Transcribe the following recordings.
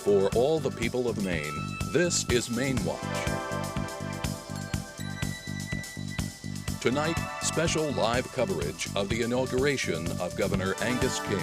For all the people of Maine, this is Maine Watch. Tonight, special live coverage of the inauguration of Governor Angus King.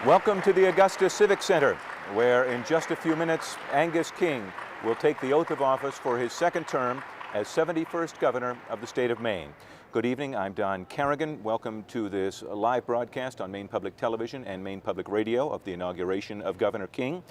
Welcome to the Augusta Civic Center, where in just a few minutes, Angus King will take the oath of office for his second term as 71st Governor of the state of Maine. Good evening, I'm Don Carrigan. Welcome to this live broadcast on Maine Public Television and Maine Public Radio of the inauguration of Governor King.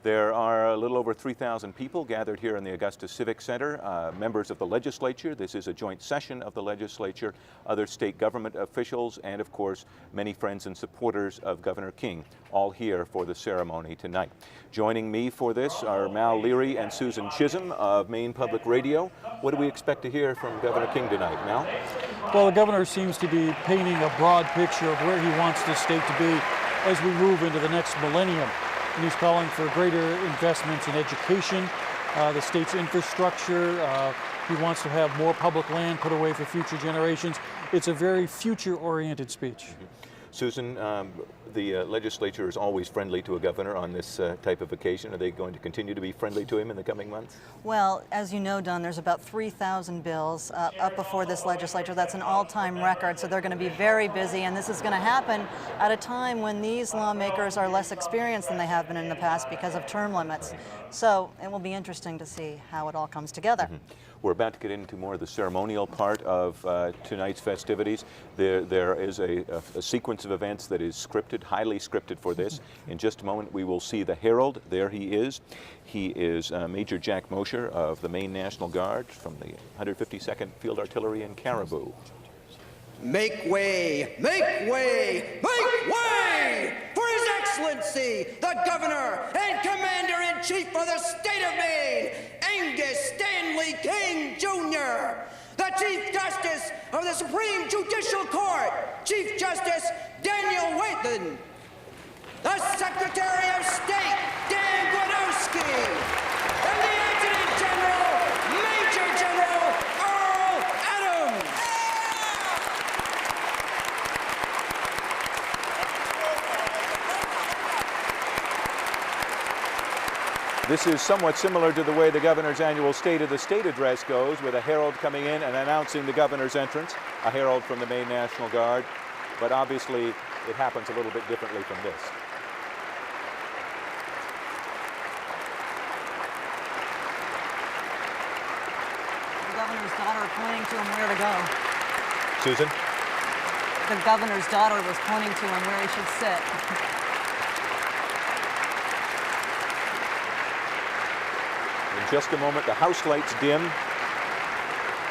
There are a little over 3,000 people gathered here in the Augusta Civic Center, members of the legislature. This is a joint session of the legislature, other state government officials, and of course, many friends and supporters of Governor King, all here for the ceremony tonight. Joining me for this are Mal Leary and Susan Chisholm of Maine Public Radio. What do we expect to hear from Governor King tonight, Mal? Well, the governor seems to be painting a broad picture of where he wants the state to be as we move into the next millennium. And he's calling for greater investments in education, the state's infrastructure. He wants to have more public land put away for future generations. It's a very future-oriented speech. Susan, the legislature is always friendly to a governor on this type of occasion. Are they going to continue to be friendly to him in the coming months? Well, as you know, Don, there's about 3,000 bills up before this legislature. That's an all-time record, so they're going to be very busy, and this is going to happen at a time when these lawmakers are less experienced than they have been in the past because of term limits. So it will be interesting to see how it all comes together. We're about to get into more of the ceremonial part of tonight's festivities. There is a sequence of events that is scripted, highly scripted for this. In just a moment, we will see the herald. There he is. He is Major Jack Mosher of the Maine National Guard from the 152nd Field Artillery in Caribou. Make way, make way, make way for His Excellency, the Governor and Commander-in-Chief of the state of Maine, Angus Stanley King, Jr., the Chief Justice of the Supreme Judicial Court, Chief Justice Daniel Wathan, the Secretary of State, Dan Gladowski, and the Adjutant General, Major General Earl Adams. This is somewhat similar to the way the governor's annual State of the State address goes, with a herald coming in and announcing the governor's entrance, a herald from the Maine National Guard. But obviously, it happens a little bit differently from this. The governor's daughter pointing to him where to go. Susan? The governor's daughter was pointing to him where he should sit. In just a moment, the house lights dim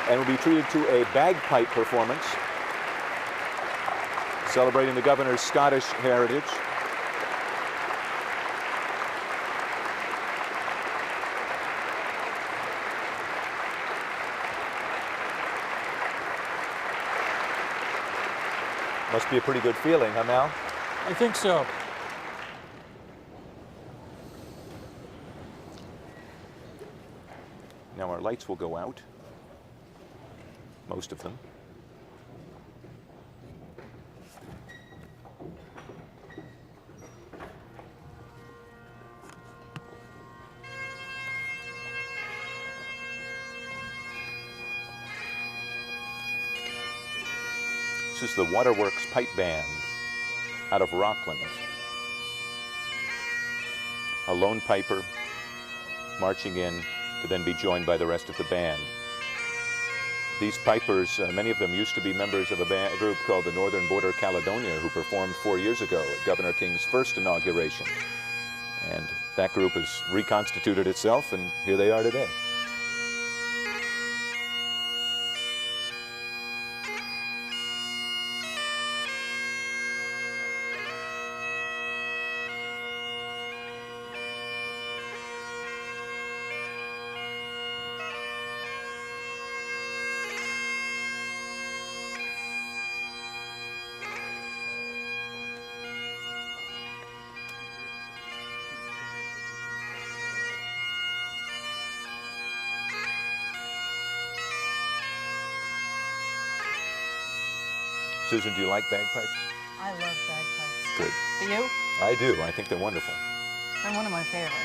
and will be treated to a bagpipe performance celebrating the governor's Scottish heritage. Must be a pretty good feeling, huh, Mal? I think so. Now our lights will go out, most of them. This is the Waterworks Pipe Band out of Rockland. A lone piper marching in to then be joined by the rest of the band. These pipers, many of them used to be members of a group called the Northern Border Caledonia, who performed 4 years ago at Governor King's first inauguration. And that group has reconstituted itself, and here they are today. Susan, do you like bagpipes? I love bagpipes. Good. Do you? I do. I think they're wonderful. They're one of my favorites.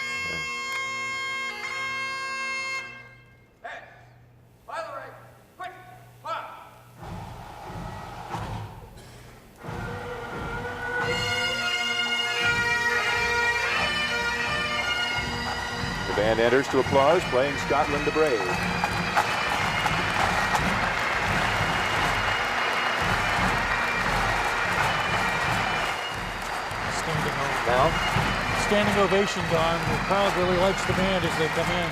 The band enters to applause, playing Scotland the Brave. Standing ovation, Don. The crowd really likes the band as they come in.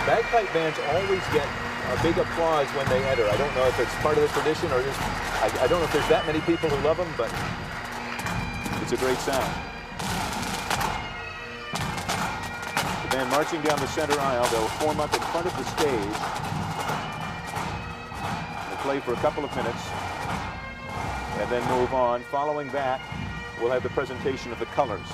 Bagpipe bands always get a big applause when they enter. I don't know if it's part of the tradition or just, I don't know if there's that many people who love them, but it's a great sound. The band marching down the center aisle, they'll form up in front of the stage. They'll play for a couple of minutes and then move on. Following that, we'll have the presentation of the colors.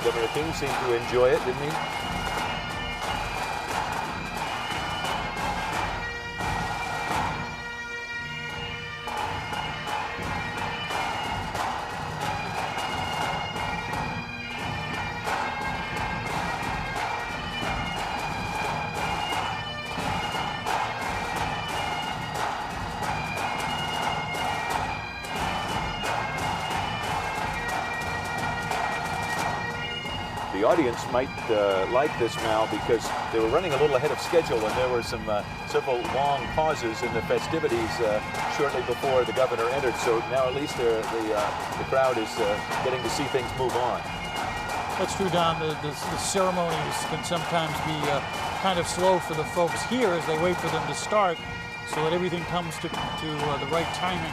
Governor King seemed to enjoy it, didn't he? The audience might like this now because they were running a little ahead of schedule and there were some several long pauses in the festivities shortly before the governor entered. So now at least the crowd is getting to see things move on. That's true, Don. The ceremonies can sometimes be kind of slow for the folks here as they wait for them to start so that everything comes to the right timing.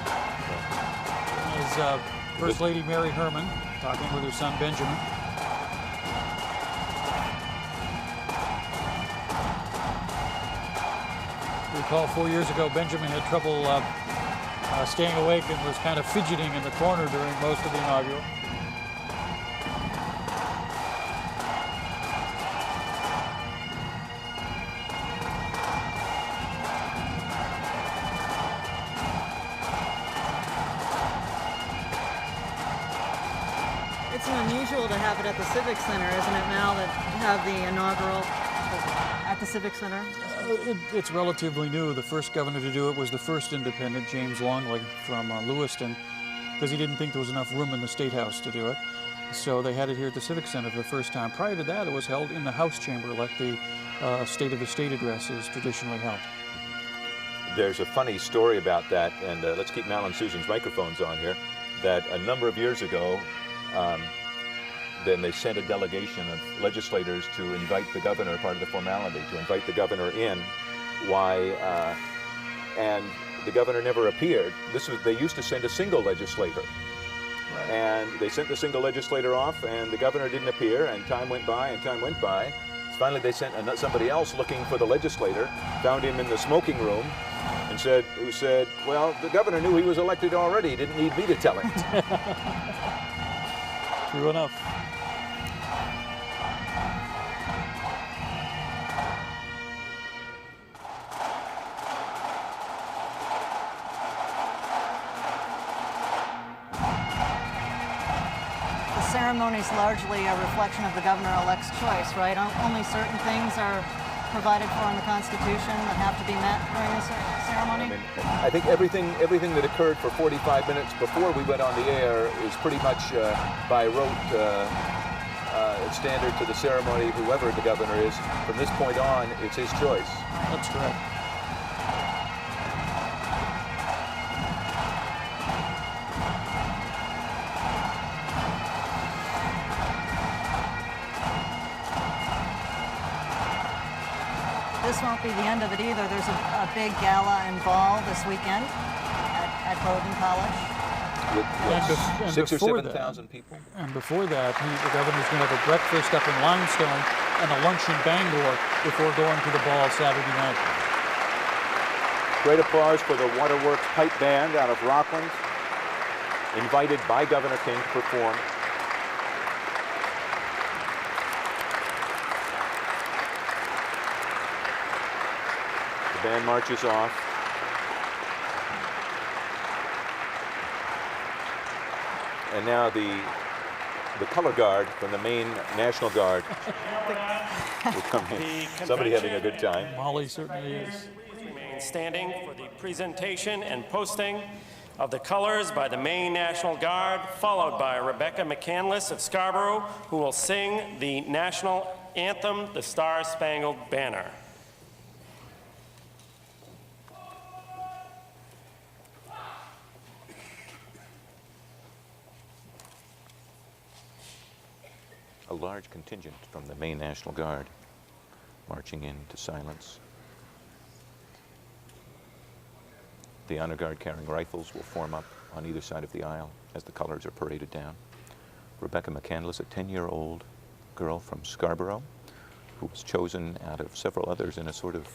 As First Lady Mary Herman talking with her son Benjamin. Recall 4 years ago, Benjamin had trouble staying awake and was kind of fidgeting in the corner during most of the inaugural. It's unusual to have it at the Civic Center, isn't it, Mal, that you have the inaugural at the Civic Center? It's relatively new. The first governor to do it was the first independent, James Longley from Lewiston, because he didn't think there was enough room in the State House to do it. So they had it here at the Civic Center for the first time. Prior to that, it was held in the House chamber like the State of the State address is traditionally held. There's a funny story about that, and let's keep Mal and Susan's microphones on here, that a number of years ago, then they sent a delegation of legislators to invite the governor, part of the formality, to invite the governor in. And the governor never appeared. They used to send a single legislator. Right. And they sent the single legislator off, and the governor didn't appear, and time went by, and time went by. Finally, they sent somebody else looking for the legislator, found him in the smoking room, and said, well, the governor knew he was elected already. He didn't need me to tell him. True enough. The ceremony is largely a reflection of the governor-elect's choice, right? Only certain things are provided for in the Constitution that have to be met during the ceremony? I think everything that occurred for 45 minutes before we went on the air is pretty much by rote standard to the ceremony, whoever the governor is. From this point on, it's his choice. That's correct. This won't be the end of it either. There's a big gala and ball this weekend at at Bowdoin College. With And 6,000 or before 7,000 people? And before that, the governor's going to have a breakfast up in Limestone and a lunch in Bangor before going to the ball Saturday night. Great applause for the Waterworks Pipe Band out of Rockland, invited by Governor King to perform. The band marches off. And now the color guard from the Maine National Guard will come in. Somebody having a good time. Molly certainly is. Remain standing for the presentation and posting of the colors by the Maine National Guard, followed by Rebecca McCandless of Scarborough, who will sing the national anthem, the Star-Spangled Banner. A large contingent from the Maine National Guard marching into silence. The honor guard carrying rifles will form up on either side of the aisle as the colors are paraded down. Rebecca McCandless, a 10-year-old girl from Scarborough, who was chosen out of several others in a sort of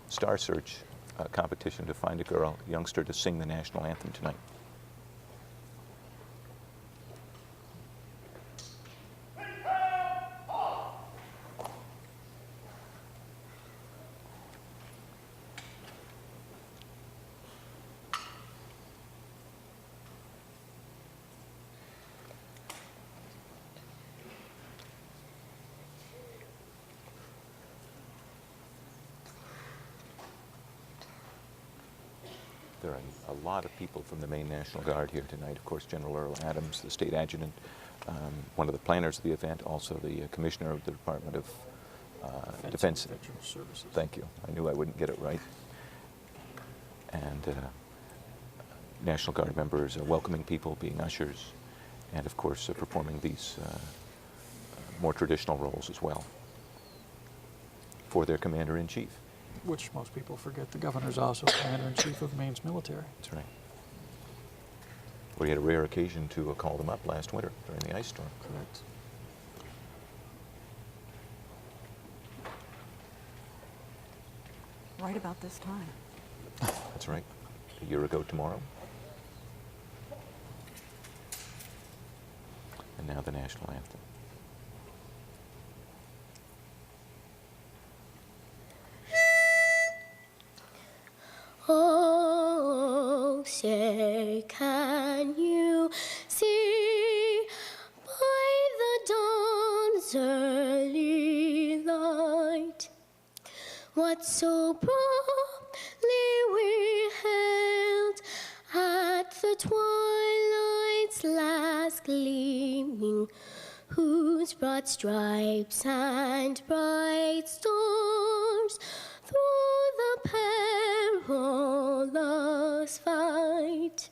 star search competition to find a youngster to sing the national anthem tonight. There are a lot of people from the Maine National Guard here tonight. Of course, General Earl Adams, the state adjutant, one of the planners of the event, also the commissioner of the Department of Defense. Veteran Services. Thank you. I knew I wouldn't get it right. And National Guard members welcoming people, being ushers, and of course performing these more traditional roles as well for their commander-in-chief. Which most people forget, the governor's also commander-in-chief of Maine's military. That's right. We had a rare occasion to call them up last winter during the ice storm. Correct. Right about this time. That's right. A year ago tomorrow. And now the national anthem. Oh, say, can you see by the dawn's early light what so proudly we held at the twilight's last gleaming, whose broad stripes and bright stars through the perilous fight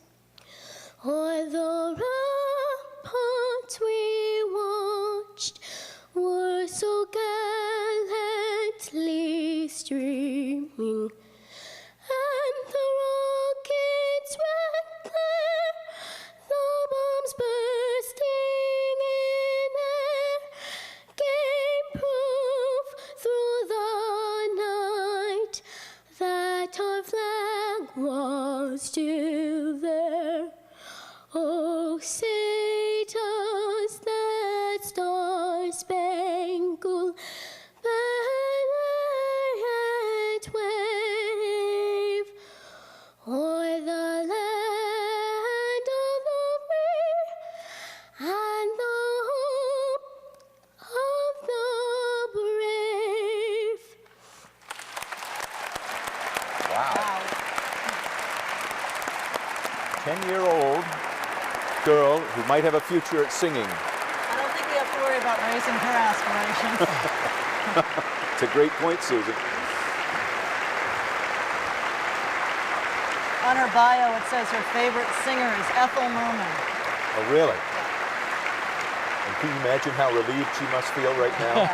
o'er the ramparts we watched were so gallantly streaming, and the rockets red glare, the bombs bursting in air, gave proof through the night that our flag was still there. Oh, say does that star-spangled banner yet wave o'er the land of the free and the hope of the brave? Wow. 10-year-old girl who might have a future at singing. I don't think we have to worry about raising her aspirations. It's a great point, Susan. On her bio, it says her favorite singer is Ethel Merman. Oh, really? And can you imagine how relieved she must feel right now?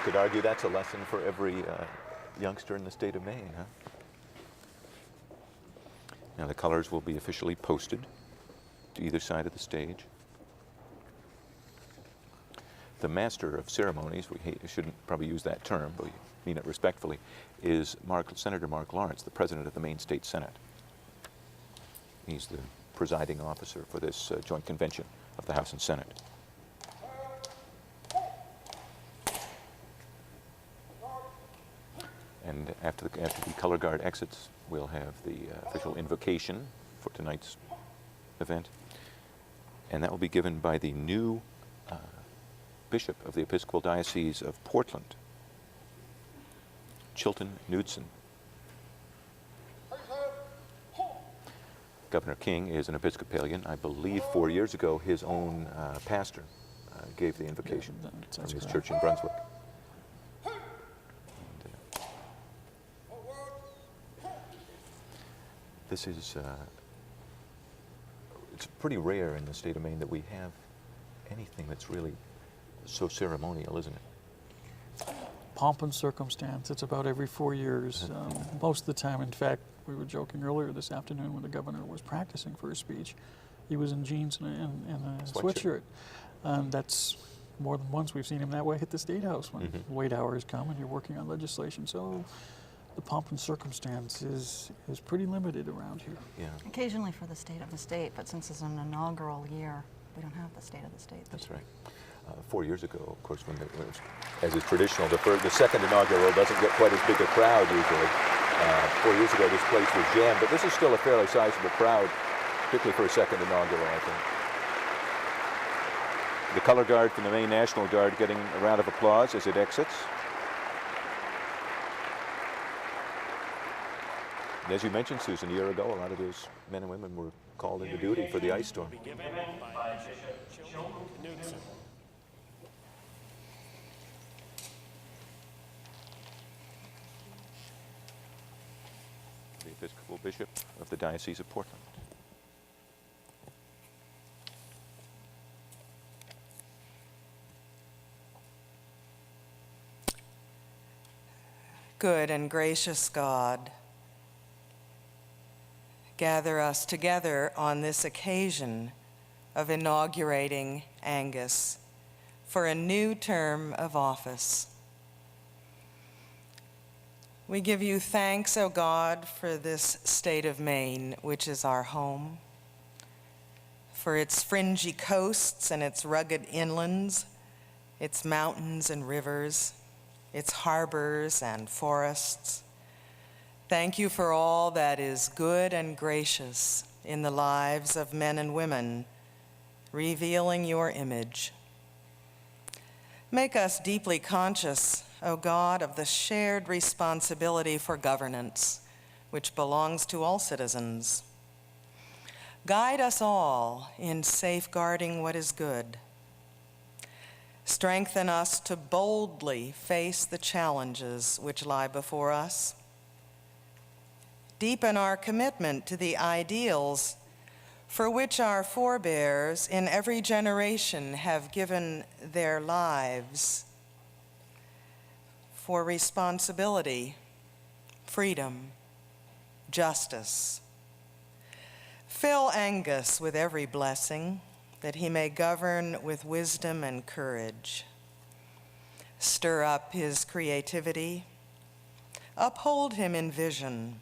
Could argue that's a lesson for every youngster in the state of Maine, huh? Now the colors will be officially posted to either side of the stage. The master of ceremonies, we shouldn't probably use that term, but we mean it respectfully, is Senator Mark Lawrence, the president of the Maine State Senate. He's the presiding officer for this joint convention of the House and Senate. And after the color guard exits, we'll have the official invocation for tonight's event. And that will be given by the new Bishop of the Episcopal Diocese of Portland, Chilton Knudsen. Governor King is an Episcopalian. I believe 4 years ago his own pastor gave the invocation from his church in Brunswick. This is, it's pretty rare in the state of Maine that we have anything that's really so ceremonial, isn't it? Pomp and circumstance. It's about every 4 years. Most of the time, in fact, we were joking earlier this afternoon when the governor was practicing for his speech. He was in jeans and a sweatshirt. That's more than once we've seen him that way at the State House when late hours come and you're working on legislation. So the pomp and circumstance is pretty limited around here. Yeah. Occasionally for the state of the state, but since it's an inaugural year, we don't have the state of the state. That's right. 4 years ago, of course, when as is traditional, the second inaugural doesn't get quite as big a crowd usually. 4 years ago, this place was jammed, but this is still a fairly sizable crowd, particularly for a second inaugural, I think. The color guard from the Maine National Guard getting a round of applause as it exits. And as you mentioned, Susan, a year ago, a lot of those men and women were called into duty for the ice storm. The Episcopal Bishop of the Diocese of Portland. Good and gracious God, gather us together on this occasion of inaugurating Angus for a new term of office. We give you thanks, O God, for this state of Maine, which is our home, for its fringy coasts and its rugged inlands, its mountains and rivers, its harbors and forests. Thank you for all that is good and gracious in the lives of men and women, revealing your image. Make us deeply conscious, O God, of the shared responsibility for governance, which belongs to all citizens. Guide us all in safeguarding what is good. Strengthen us to boldly face the challenges which lie before us. Deepen our commitment to the ideals for which our forebears in every generation have given their lives, for responsibility, freedom, justice. Fill Angus with every blessing, that he may govern with wisdom and courage. Stir up his creativity, uphold him in vision,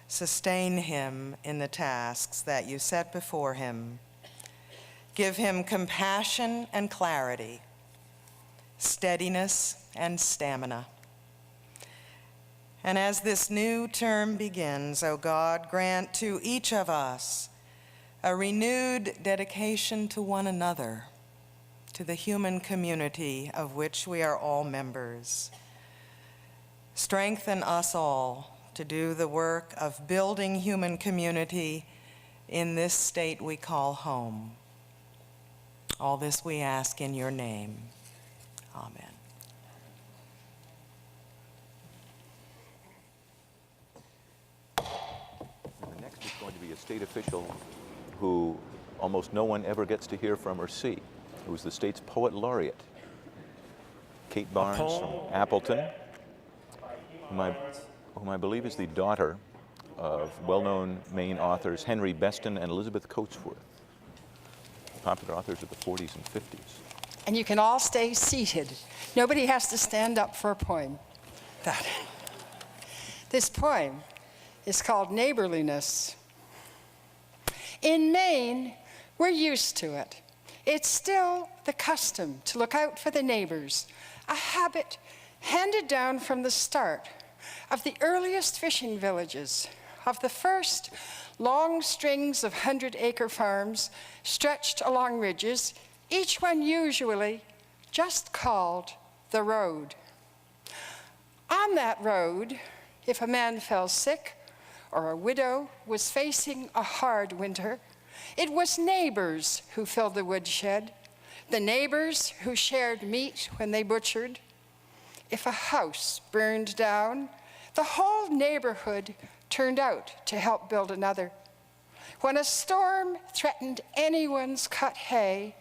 sustain him in the tasks that you set before him. Give him compassion and clarity, steadiness and stamina. And as this new term begins, O God, grant to each of us a renewed dedication to one another, to the human community of which we are all members. Strengthen us all to do the work of building human community in this state we call home. All this we ask in your name. Amen. And the next is going to be a state official who almost no one ever gets to hear from or see, who's the state's poet laureate, Kate Barnes from Appleton, whom I believe is the daughter of well-known Maine authors Henry Beston and Elizabeth Coatsworth, popular authors of the 40s and 50s. And you can all stay seated. Nobody has to stand up for a poem. This poem is called Neighborliness. In Maine, we're used to it. It's still the custom to look out for the neighbors, a habit handed down from the start of the earliest fishing villages, of the first long strings of 100-acre farms stretched along ridges, each one usually just called the road. On that road, if a man fell sick or a widow was facing a hard winter, it was neighbors who filled the woodshed, the neighbors who shared meat when they butchered. If a house burned down, the whole neighborhood turned out to help build another. When a storm threatened anyone's cut hay,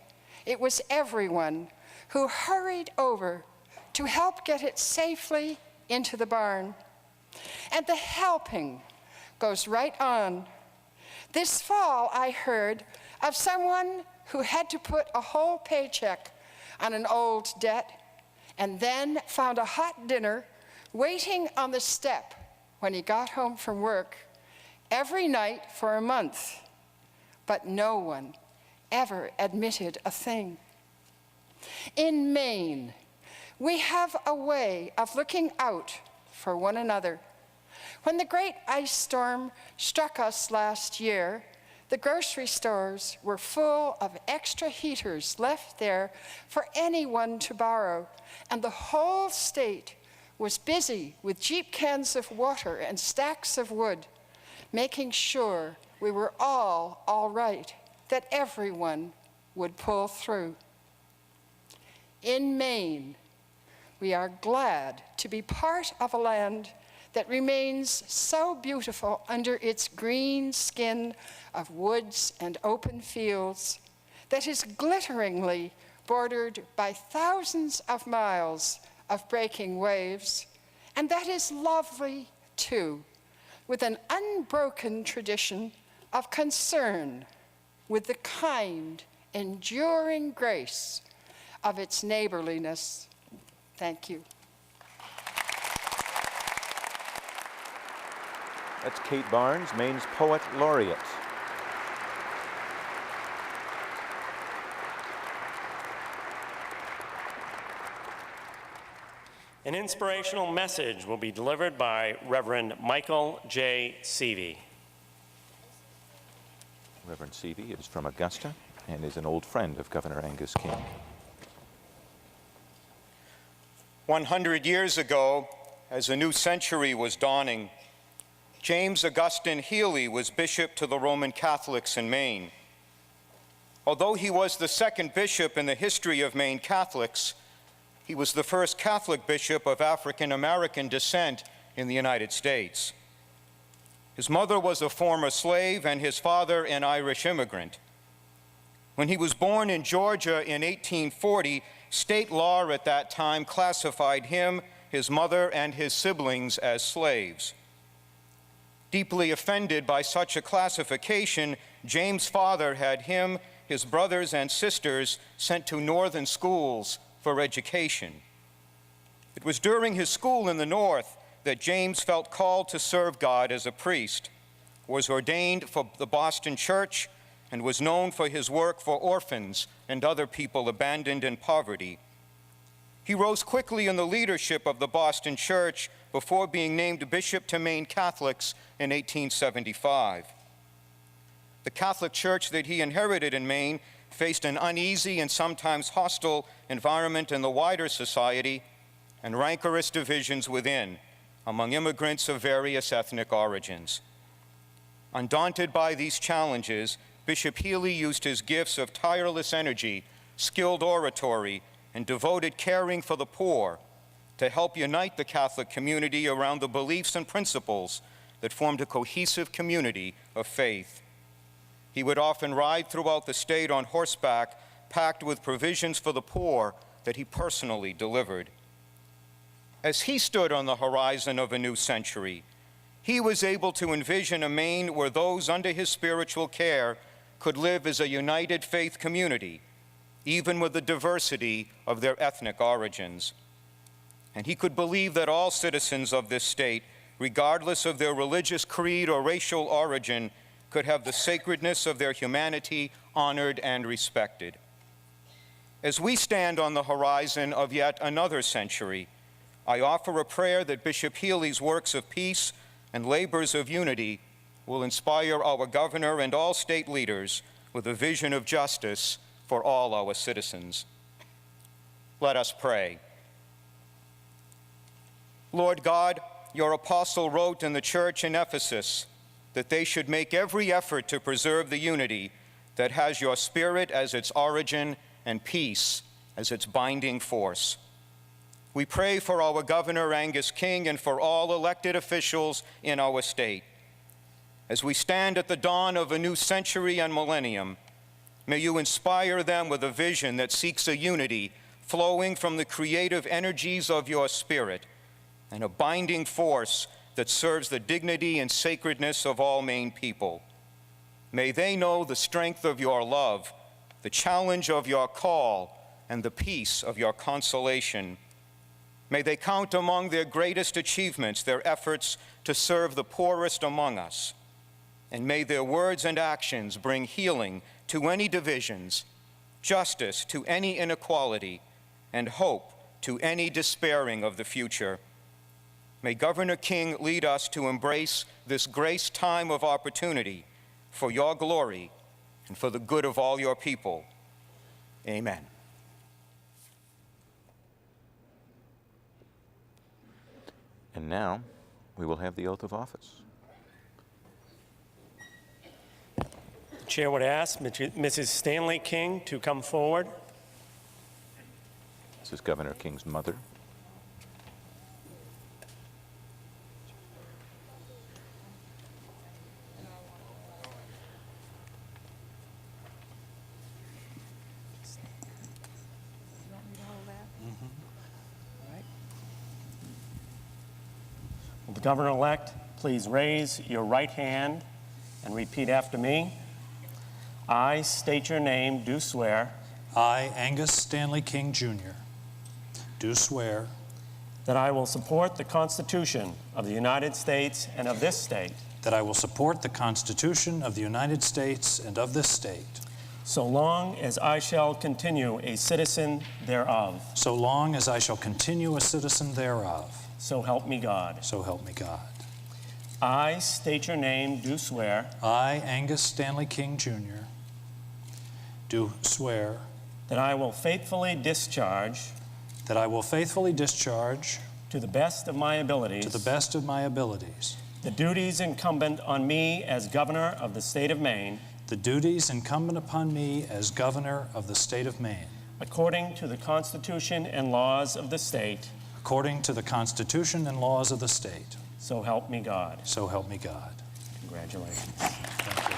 it was everyone who hurried over to help get it safely into the barn. And the helping goes right on. This fall, I heard of someone who had to put a whole paycheck on an old debt and then found a hot dinner waiting on the step when he got home from work every night for a month. But no one ever admitted a thing. In Maine, we have a way of looking out for one another. When the great ice storm struck us last year, the grocery stores were full of extra heaters left there for anyone to borrow, and the whole state was busy with cheap cans of water and stacks of wood, making sure we were all right, that everyone would pull through. In Maine, we are glad to be part of a land that remains so beautiful under its green skin of woods and open fields, that is glitteringly bordered by thousands of miles of breaking waves, and that is lovely too, with an unbroken tradition of concern with the kind, enduring grace of its neighborliness. Thank you. That's Kate Barnes, Maine's Poet Laureate. An inspirational message will be delivered by Reverend Michael J. Seavey. Reverend Seavey is from Augusta and is an old friend of Governor Angus King. 100 years ago, as a new century was dawning, James Augustine Healy was bishop to the Roman Catholics in Maine. Although he was the second bishop in the history of Maine Catholics, he was the first Catholic bishop of African American descent in the United States. His mother was a former slave and his father an Irish immigrant. When he was born in Georgia in 1840, state law at that time classified him, his mother, and his siblings as slaves. Deeply offended by such a classification, James' father had him, his brothers and sisters sent to northern schools for education. It was during his school in the north that James felt called to serve God as a priest, was ordained for the Boston Church, and was known for his work for orphans and other people abandoned in poverty. He rose quickly in the leadership of the Boston Church before being named bishop to Maine Catholics in 1875. The Catholic Church that he inherited in Maine faced an uneasy and sometimes hostile environment in the wider society and rancorous divisions within, among immigrants of various ethnic origins. Undaunted by these challenges, Bishop Healy used his gifts of tireless energy, skilled oratory, and devoted caring for the poor to help unite the Catholic community around the beliefs and principles that formed a cohesive community of faith. He would often ride throughout the state on horseback, packed with provisions for the poor that he personally delivered. as he stood on the horizon of a new century, he was able to envision a Maine where those under his spiritual care could live as a united faith community, even with the diversity of their ethnic origins. And he could believe that all citizens of this state, regardless of their religious creed or racial origin, could have the sacredness of their humanity honored and respected. As we stand on the horizon of yet another century, I offer a prayer that Bishop Healy's works of peace and labors of unity will inspire our governor and all state leaders with a vision of justice for all our citizens. Let us pray. Lord God, your apostle wrote in the church in Ephesus that they should make every effort to preserve the unity that has your Spirit as its origin and peace as its binding force. We pray for our Governor Angus King and for all elected officials in our state. As we stand at the dawn of a new century and millennium, may you inspire them with a vision that seeks a unity flowing from the creative energies of your Spirit and a binding force that serves the dignity and sacredness of all Maine people. May they know the strength of your love, the challenge of your call, and the peace of your consolation. May they count among their greatest achievements their efforts to serve the poorest among us. And may their words and actions bring healing to any divisions, justice to any inequality, and hope to any despairing of the future. May Governor King lead us to embrace this grace time of opportunity for your glory and for the good of all your people. Amen. And now we will have the oath of office. The chair would ask Mrs. Stanley King to come forward. This is Governor King's mother. Will the governor-elect please raise your right hand and repeat after me? I state your name, do swear. I, Angus Stanley King, Jr., do swear that I will support the Constitution of the United States and of this state. that I will support the Constitution of the United States and of this state, So long as I shall continue a citizen thereof. so long as I shall continue a citizen thereof. So help me God. So help me God. I state your name, do swear. I, Angus Stanley King, Jr., do swear That I will faithfully discharge. that I will faithfully discharge To the best of my abilities. to the best of my abilities The duties incumbent on me as governor of the state of Maine. the duties incumbent upon me as governor of the state of Maine, According to the Constitution and laws of the state. according to the Constitution and laws of the state. So help me God. So help me God. Congratulations. Thank you.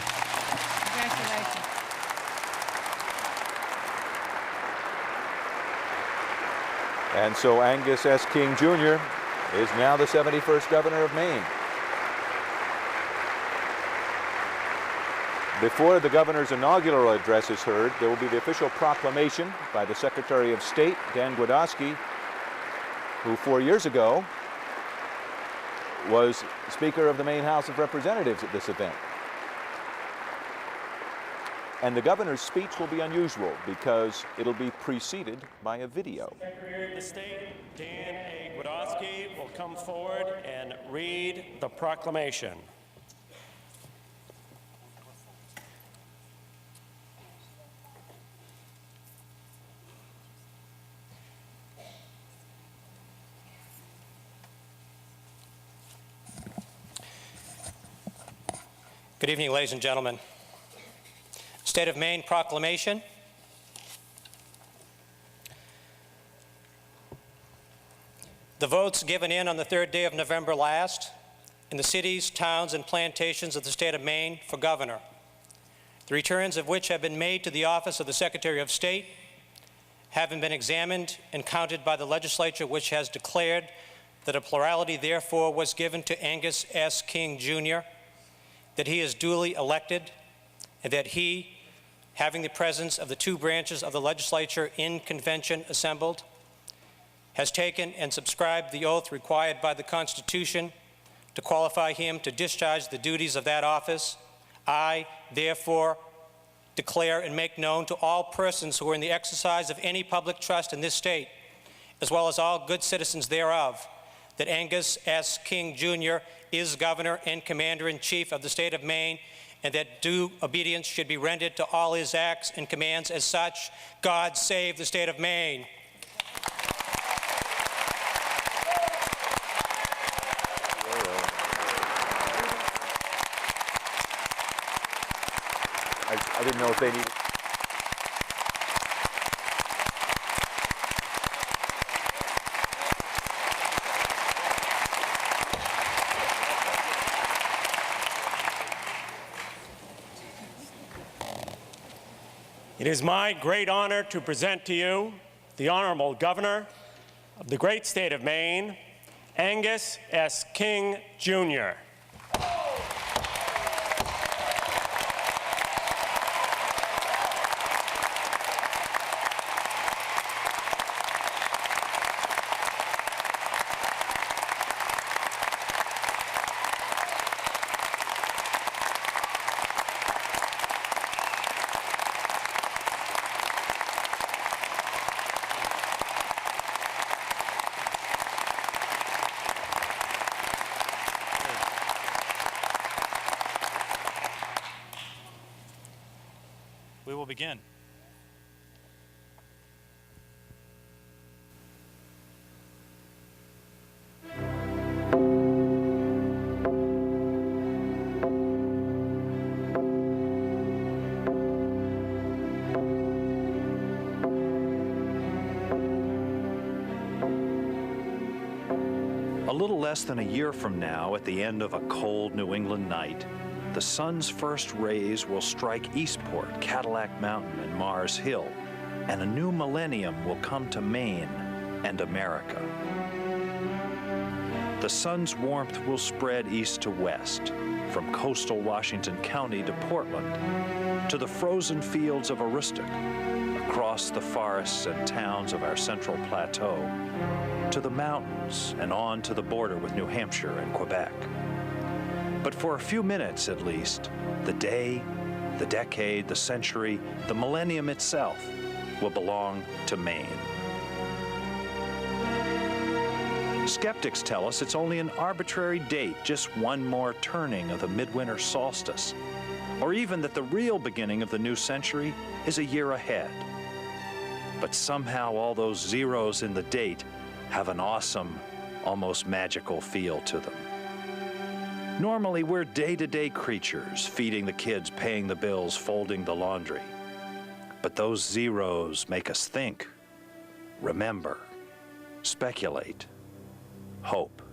Congratulations. And so Angus S. King, Jr. is now the 71st governor of Maine. Before the governor's inaugural address is heard, there will be the official proclamation by the Secretary of State, Dan Gwiadoski, who 4 years ago was Speaker of the Maine House of Representatives at this event. And the governor's speech will be unusual because it'll be preceded by a video. Secretary of the State, Dan A. Gwiadoski, will come forward and read the proclamation. Good evening, ladies and gentlemen. State of Maine proclamation. The votes given in on the 3rd day of November last in the cities, towns, and plantations of the state of Maine for governor, the returns of which have been made to the office of the Secretary of State, having been examined and counted by the legislature, which has declared that a plurality therefore was given to Angus S. King, Jr., that he is duly elected, and that he, having the presence of the two branches of the legislature in convention assembled, has taken and subscribed the oath required by the Constitution to qualify him to discharge the duties of that office. I, therefore, declare and make known to all persons who are in the exercise of any public trust in this state, as well as all good citizens thereof, that Angus S. King, Jr. is Governor and Commander-in-Chief of the state of Maine, and that due obedience should be rendered to all his acts and commands as such. God save the state of Maine. I didn't know if they needed... It is my great honor to present to you the Honorable Governor of the great state of Maine, Angus S. King, Jr. We will begin. A little less than a year from now, at the end of a cold New England night, the sun's first rays will strike Eastport, Cadillac Mountain, and Mars Hill, and a new millennium will come to Maine and America. The sun's warmth will spread east to west, from coastal Washington County to Portland, to the frozen fields of Aroostook, across the forests and towns of our central plateau, to the mountains and on to the border with New Hampshire and Quebec. But for a few minutes at least, the day, the decade, the century, the millennium itself will belong to Maine. Skeptics tell us it's only an arbitrary date, just one more turning of the midwinter solstice, or even that the real beginning of the new century is a year ahead. But somehow all those zeros in the date have an awesome, almost magical feel to them. Normally, we're day-to-day creatures, feeding the kids, paying the bills, folding the laundry. But those zeros make us think, remember, speculate, hope.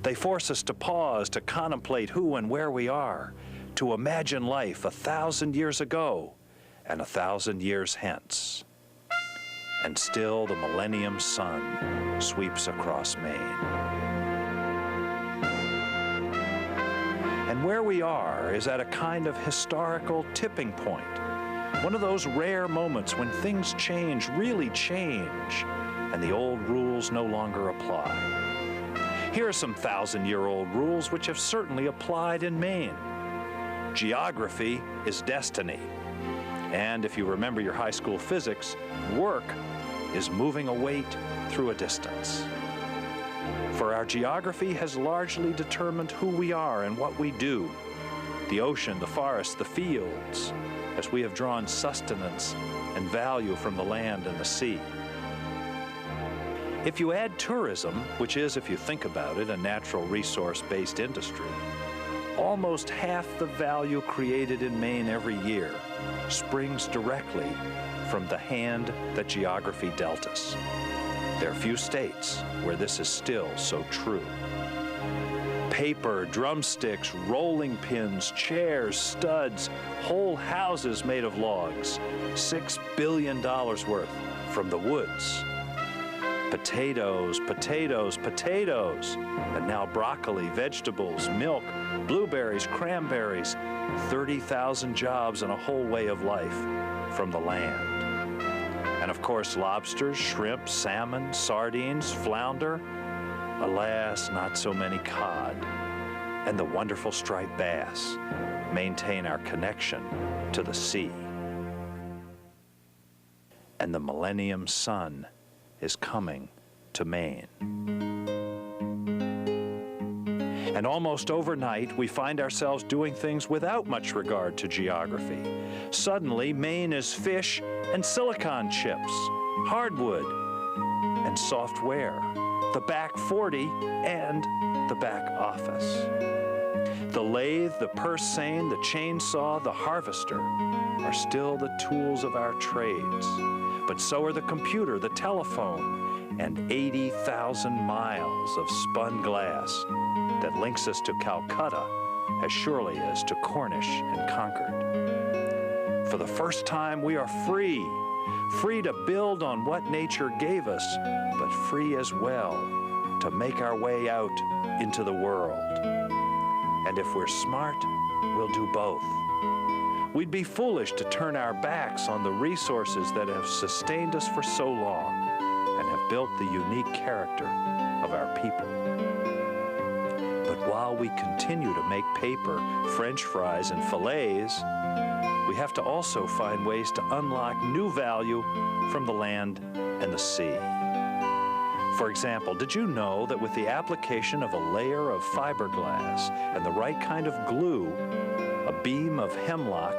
They force us to pause, to contemplate who and where we are, to imagine life 1,000 years ago and 1,000 years hence. And still the millennium sun sweeps across Maine. And where we are is at a kind of historical tipping point, one of those rare moments when things change, really change, and the old rules no longer apply. Here are some 1,000-year-old rules which have certainly applied in Maine. Geography is destiny. And if you remember your high school physics, work is moving a weight through a distance. For our geography has largely determined who we are and what we do. The ocean, the forest, the fields, as we have drawn sustenance and value from the land and the sea. If you add tourism, which is, if you think about it, a natural resource-based industry, almost half the value created in Maine every year springs directly from the hand that geography dealt us. There are few states where this is still so true. Paper, drumsticks, rolling pins, chairs, studs, whole houses made of logs, $6 billion worth from the woods. Potatoes, potatoes, potatoes, and now broccoli, vegetables, milk, blueberries, cranberries, 30,000 jobs and a whole way of life from the land. And of course, lobsters, shrimp, salmon, sardines, flounder, alas, not so many cod, and the wonderful striped bass maintain our connection to the sea. And the millennium sun is coming to Maine. And almost overnight, we find ourselves doing things without much regard to geography. Suddenly, Maine is fish and silicon chips, hardwood and software, the back 40 and the back office. The lathe, the purse seine, the chainsaw, the harvester are still the tools of our trades. But so are the computer, the telephone, and 80,000 miles of spun glass that links us to Calcutta as surely as to Cornish and Concord. For the first time, we are free to build on what nature gave us, but free as well to make our way out into the world. And if we're smart, we'll do both. We'd be foolish to turn our backs on the resources that have sustained us for so long and have built the unique character of our people. But while we continue to make paper, French fries, and fillets, we have to also find ways to unlock new value from the land and the sea. For example, did you know that with the application of a layer of fiberglass and the right kind of glue, a beam of hemlock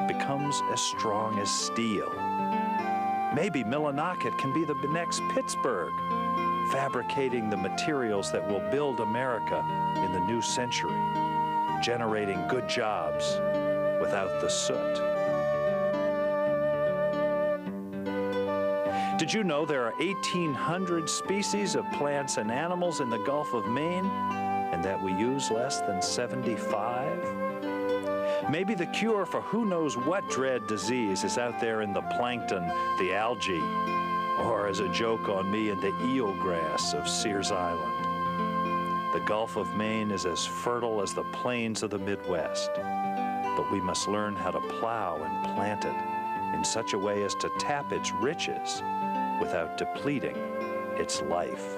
becomes as strong as steel? Maybe Millinocket can be the next Pittsburgh, fabricating the materials that will build America in the new century, generating good jobs without the soot. Did you know there are 1,800 species of plants and animals in the Gulf of Maine, and that we use less than 75? Maybe the cure for who knows what dread disease is out there in the plankton, the algae, or as a joke on me, in the eelgrass of Sears Island. The Gulf of Maine is as fertile as the plains of the Midwest, but we must learn how to plow and plant it in such a way as to tap its riches without depleting its life.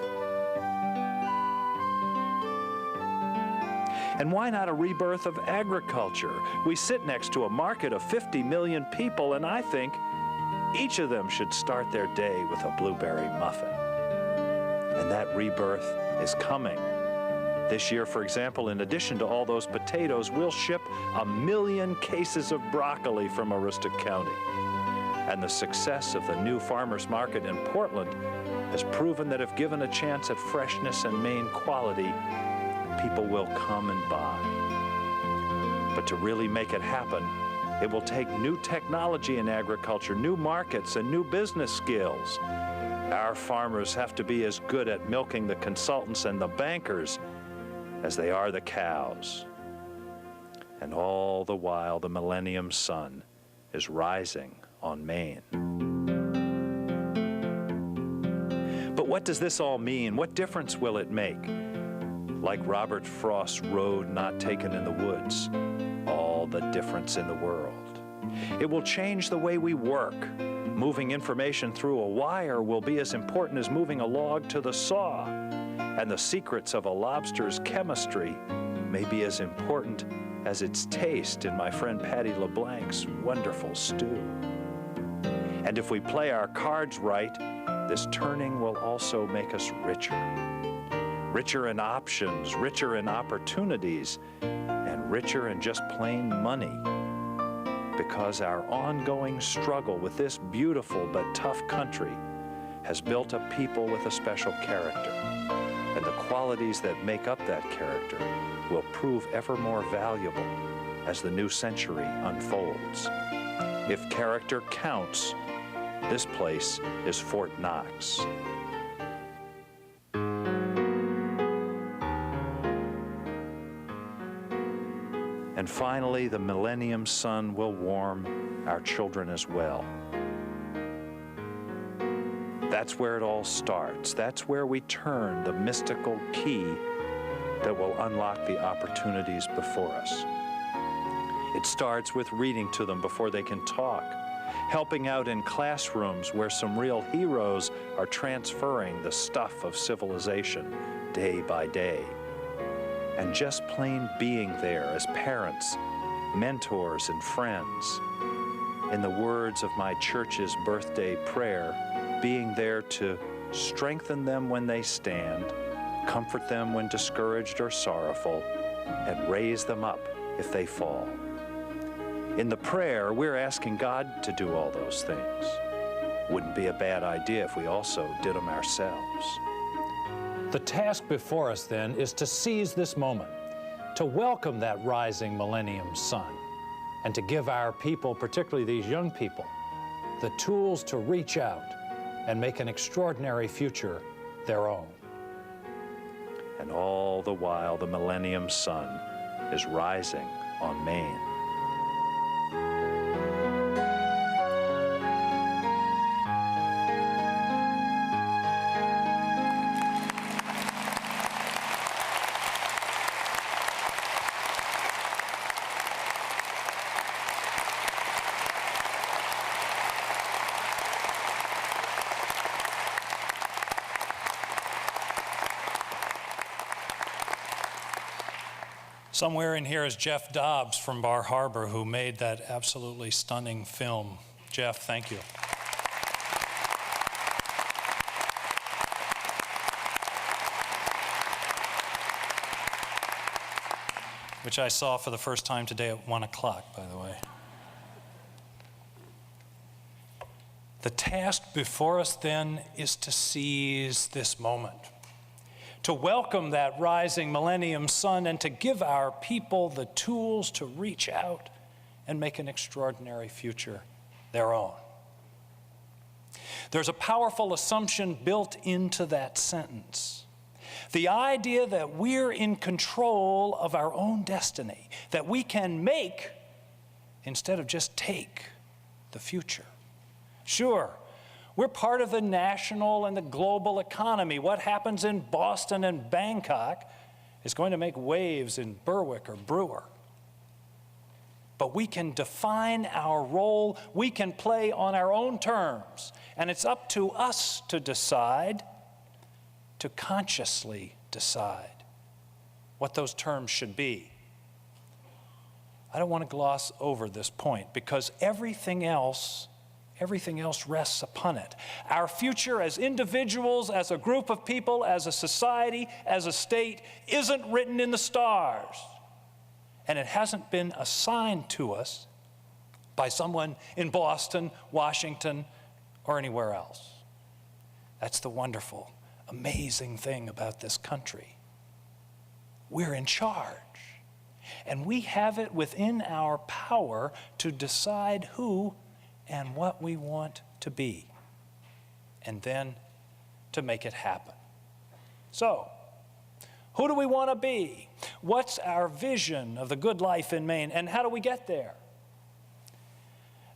And why not a rebirth of agriculture? We sit next to a market of 50 million people, and I think each of them should start their day with a blueberry muffin. And that rebirth is coming. This year, for example, in addition to all those potatoes, we'll ship 1 million cases of broccoli from Aroostook County. And the success of the new farmers market in Portland has proven that if given a chance at freshness and Maine quality, people will come and buy. But to really make it happen, it will take new technology in agriculture, new markets, and new business skills. Our farmers have to be as good at milking the consultants and the bankers as they are the cows. And all the while, the millennium sun is rising on Maine. But what does this all mean? What difference will it make? Like Robert Frost's road not taken in the woods, all the difference in the world. It will change the way we work. Moving information through a wire will be as important as moving a log to the saw. And the secrets of a lobster's chemistry may be as important as its taste in my friend Patty LeBlanc's wonderful stew. And if we play our cards right, this turning will also make us richer. Richer in options, richer in opportunities, and richer in just plain money. Because our ongoing struggle with this beautiful but tough country has built a people with a special character. And the qualities that make up that character will prove ever more valuable as the new century unfolds. If character counts, this place is Fort Knox. And finally, the millennium sun will warm our children as well. That's where it all starts. That's where we turn the mystical key that will unlock the opportunities before us. It starts with reading to them before they can talk, helping out in classrooms where some real heroes are transferring the stuff of civilization day by day, and just plain being there as parents, mentors, and friends. In the words of my church's birthday prayer, being there to strengthen them when they stand, comfort them when discouraged or sorrowful, and raise them up if they fall. In the prayer, we're asking God to do all those things. Wouldn't be a bad idea if we also did them ourselves. The task before us, then, is to seize this moment, to welcome that rising millennium sun, and to give our people, particularly these young people, the tools to reach out and make an extraordinary future their own. And all the while, the millennium sun is rising on Maine. Somewhere in here is Jeff Dobbs from Bar Harbor, who made that absolutely stunning film. Jeff, thank you. Which I saw for the first time today at 1 o'clock, by the way. The task before us then is to seize this moment, to welcome that rising millennium sun, and to give our people the tools to reach out and make an extraordinary future their own. There's a powerful assumption built into that sentence. The idea that we're in control of our own destiny, that we can make instead of just take the future. Sure, we're part of the national and the global economy. What happens in Boston and Bangkok is going to make waves in Berwick or Brewer. But we can define our role, we can play on our own terms, and it's up to us to decide, to consciously decide what those terms should be. I don't want to gloss over this point because everything else rests upon it. Our future as individuals, as a group of people, as a society, as a state, isn't written in the stars. And it hasn't been assigned to us by someone in Boston, Washington, or anywhere else. That's the wonderful, amazing thing about this country. We're in charge. And we have it within our power to decide who and what we want to be, and then to make it happen. So, who do we want to be? What's our vision of the good life in Maine, and how do we get there?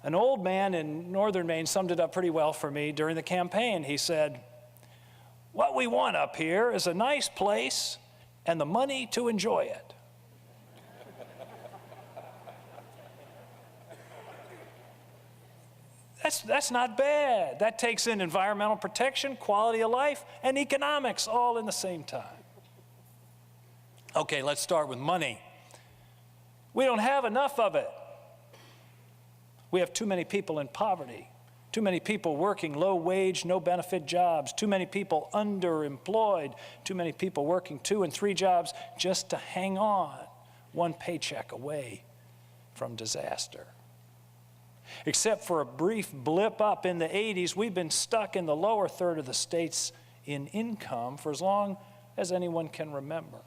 An old man in northern Maine summed it up pretty well for me during the campaign. He said, "What we want up here is a nice place and the money to enjoy it." That's not bad. That takes in environmental protection, quality of life, and economics all in the same time. Okay, let's start with money. We don't have enough of it. We have too many people in poverty, too many people working low-wage, no-benefit jobs, too many people underemployed, too many people working 2 and 3 jobs just to hang on, one paycheck away from disaster. Except for a brief blip up in the 80s, we've been stuck in the lower third of the states in income for as long as anyone can remember.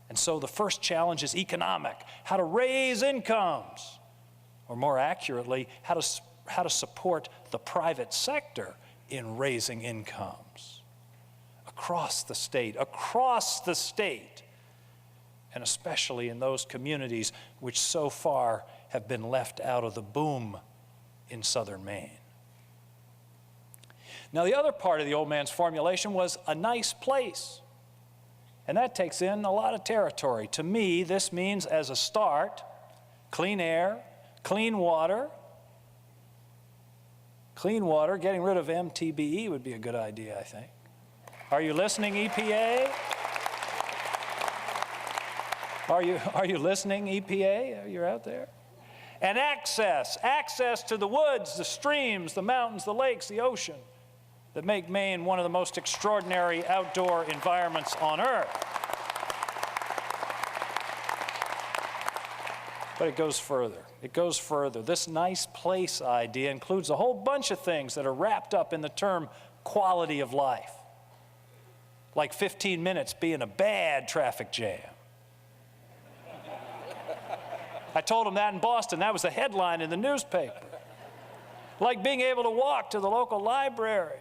And so the first challenge is economic, how to raise incomes, or more accurately, how to support the private sector in raising incomes across the state, and especially in those communities which so far have been left out of the boom in southern Maine. Now, the other part of the old man's formulation was a nice place. And that takes in a lot of territory. To me, this means, as a start, clean air, clean water. Clean water, getting rid of MTBE would be a good idea, I think. Are you listening, EPA? Are you listening, EPA? You're out there? And access to the woods, the streams, the mountains, the lakes, the ocean, that make Maine one of the most extraordinary outdoor environments on earth. But it goes further. It goes further. This nice place idea includes a whole bunch of things that are wrapped up in the term quality of life. Like 15 minutes being a bad traffic jam. I told him that in Boston. That was a headline in the newspaper. Like being able to walk to the local library.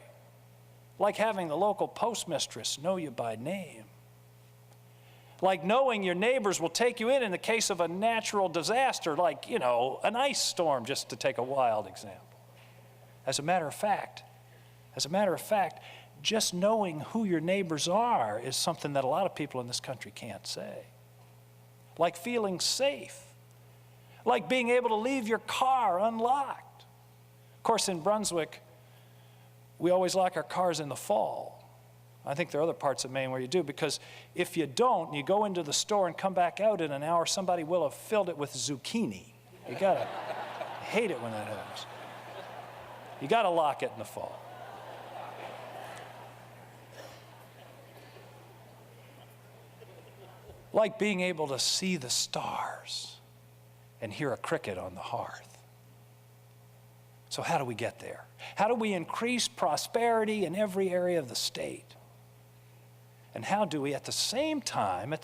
Like having the local postmistress know you by name. Like knowing your neighbors will take you in the case of a natural disaster, like, you know, an ice storm, just to take a wild example. As a matter of fact, just knowing who your neighbors are is something that a lot of people in this country can't say. Like feeling safe. Like being able to leave your car unlocked. Of course, in Brunswick, we always lock our cars in the fall. I think there are other parts of Maine where you do, because if you don't, and you go into the store and come back out in an hour, somebody will have filled it with zucchini. You gotta hate it when that happens. You gotta lock it in the fall. Like being able to see the stars and hear a cricket on the hearth. So how do we get there? How do we increase prosperity in every area of the state? And how do we, at the same time,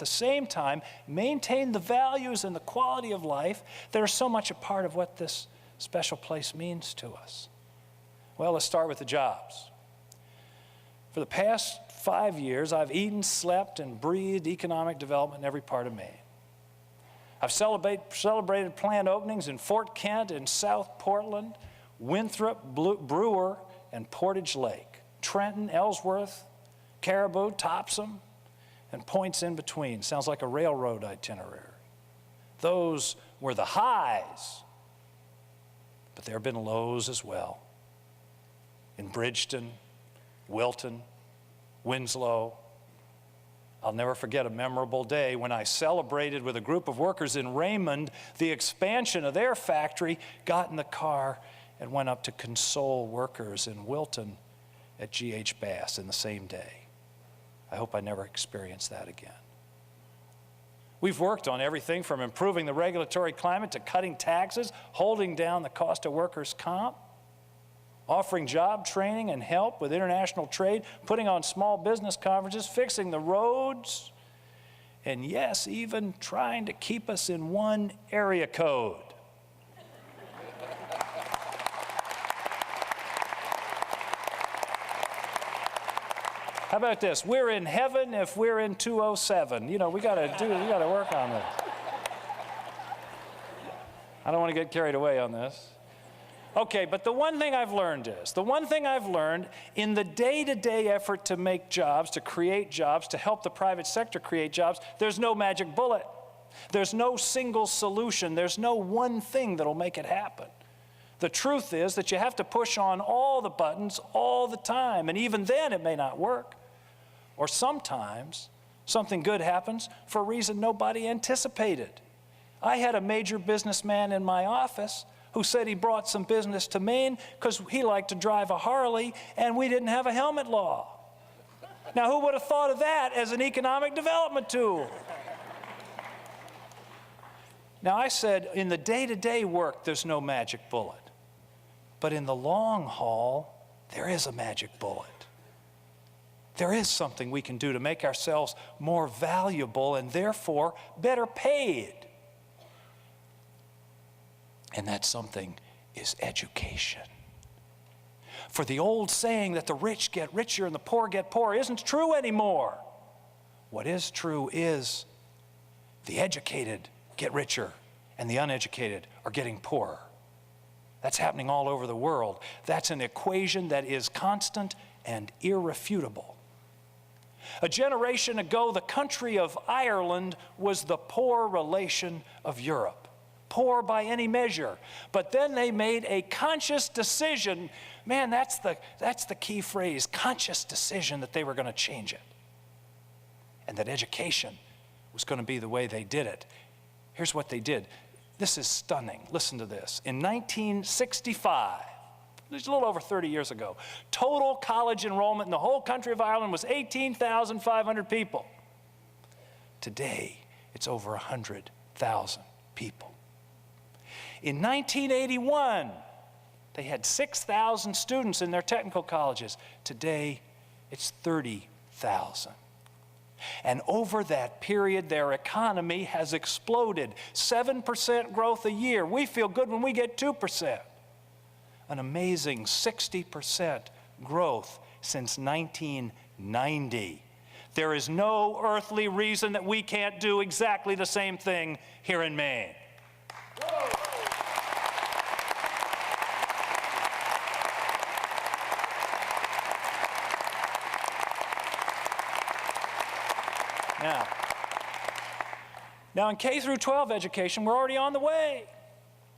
maintain the values and the quality of life that are so much a part of what this special place means to us? Well, let's start with the jobs. For the past 5 years, I've eaten, slept, and breathed economic development in every part of Maine. I've celebrated plant openings in Fort Kent, in South Portland, Winthrop, Brewer, and Portage Lake, Trenton, Ellsworth, Caribou, Topsom, and points in between. Sounds like a railroad itinerary. Those were the highs, but there have been lows as well. In Bridgeton, Wilton, Winslow. I'll never forget a memorable day when I celebrated with a group of workers in Raymond the expansion of their factory, got in the car, and went up to console workers in Wilton at G.H. Bass in the same day. I hope I never experience that again. We've worked on everything from improving the regulatory climate to cutting taxes, holding down the cost of workers' comp, offering job training and help with international trade, putting on small business conferences, fixing the roads, and yes, even trying to keep us in one area code. How about this? We're in heaven if we're in 207. You know, we gotta work on this. I don't want to get carried away on this. Okay, but the one thing I've learned in the day-to-day effort to make jobs, to create jobs, to help the private sector create jobs, there's no magic bullet. There's no single solution. There's no one thing that'll make it happen. The truth is that you have to push on all the buttons all the time, and even then it may not work. Or sometimes something good happens for a reason nobody anticipated. I had a major businessman in my office who said he brought some business to Maine because he liked to drive a Harley and we didn't have a helmet law. Now, who would have thought of that as an economic development tool? Now, I said in the day-to-day work, there's no magic bullet. But in the long haul, there is a magic bullet. There is something we can do to make ourselves more valuable and therefore better paid. And that something is education. For the old saying that the rich get richer and the poor get poorer isn't true anymore. What is true is the educated get richer and the uneducated are getting poorer. That's happening all over the world. That's an equation that is constant and irrefutable. A generation ago, the country of Ireland was the poor relation of Europe. Poor by any measure. But then they made a conscious decision. Man, that's the key phrase, conscious decision, that they were going to change it. And that education was going to be the way they did it. Here's what they did. This is stunning. Listen to this. In 1965, just a little over 30 years ago, total college enrollment in the whole country of Ireland was 18,500 people. Today, it's over 100,000 people. In 1981, they had 6,000 students in their technical colleges. Today, it's 30,000. And over that period, their economy has exploded. 7% growth a year. We feel good when we get 2%. An amazing 60% growth since 1990. There is no earthly reason that we can't do exactly the same thing here in Maine. Now in K through 12 education, we're already on the way.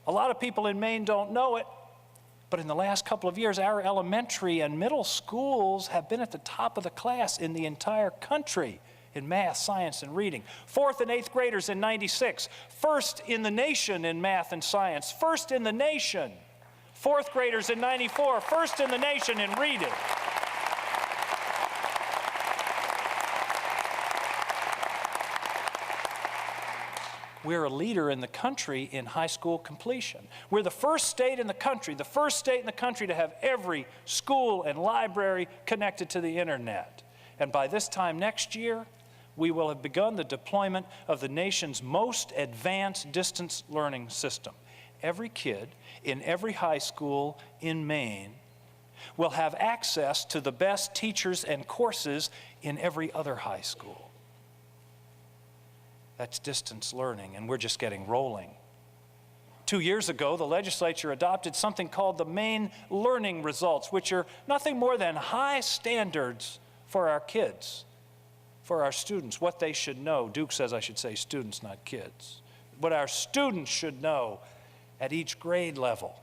A lot of people in Maine don't know it, but in the last couple of years, our elementary and middle schools have been at the top of the class in the entire country in math, science, and reading. 4th and 8th graders in '96, first in the nation in math and science, first in the nation. 4th graders in '94, first in the nation in reading. We're a leader in the country in high school completion. We're the first state in the country to have every school and library connected to the internet. And by this time next year, we will have begun the deployment of the nation's most advanced distance learning system. Every kid in every high school in Maine will have access to the best teachers and courses in every other high school. That's distance learning, and we're just getting rolling. 2 years ago, the legislature adopted something called the Maine Learning Results, which are nothing more than high standards for our kids, for our students, what they should know. Duke says I should say students, not kids. What our students should know at each grade level.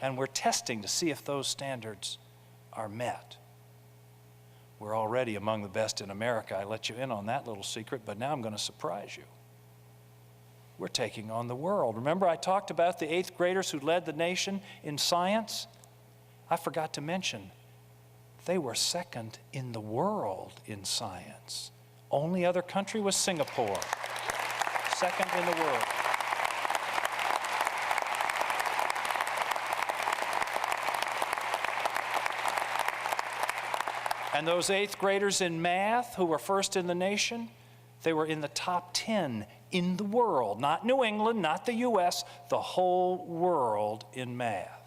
And we're testing to see if those standards are met. We're already among the best in America. I let you in on that little secret, but now I'm going to surprise you. We're taking on the world. Remember I talked about the 8th graders who led the nation in science? I forgot to mention, they were second in the world in science. Only other country was Singapore. Second in the world. And those 8th graders in math who were first in the nation, they were in the top 10 in the world. Not New England, not the US, the whole world in math.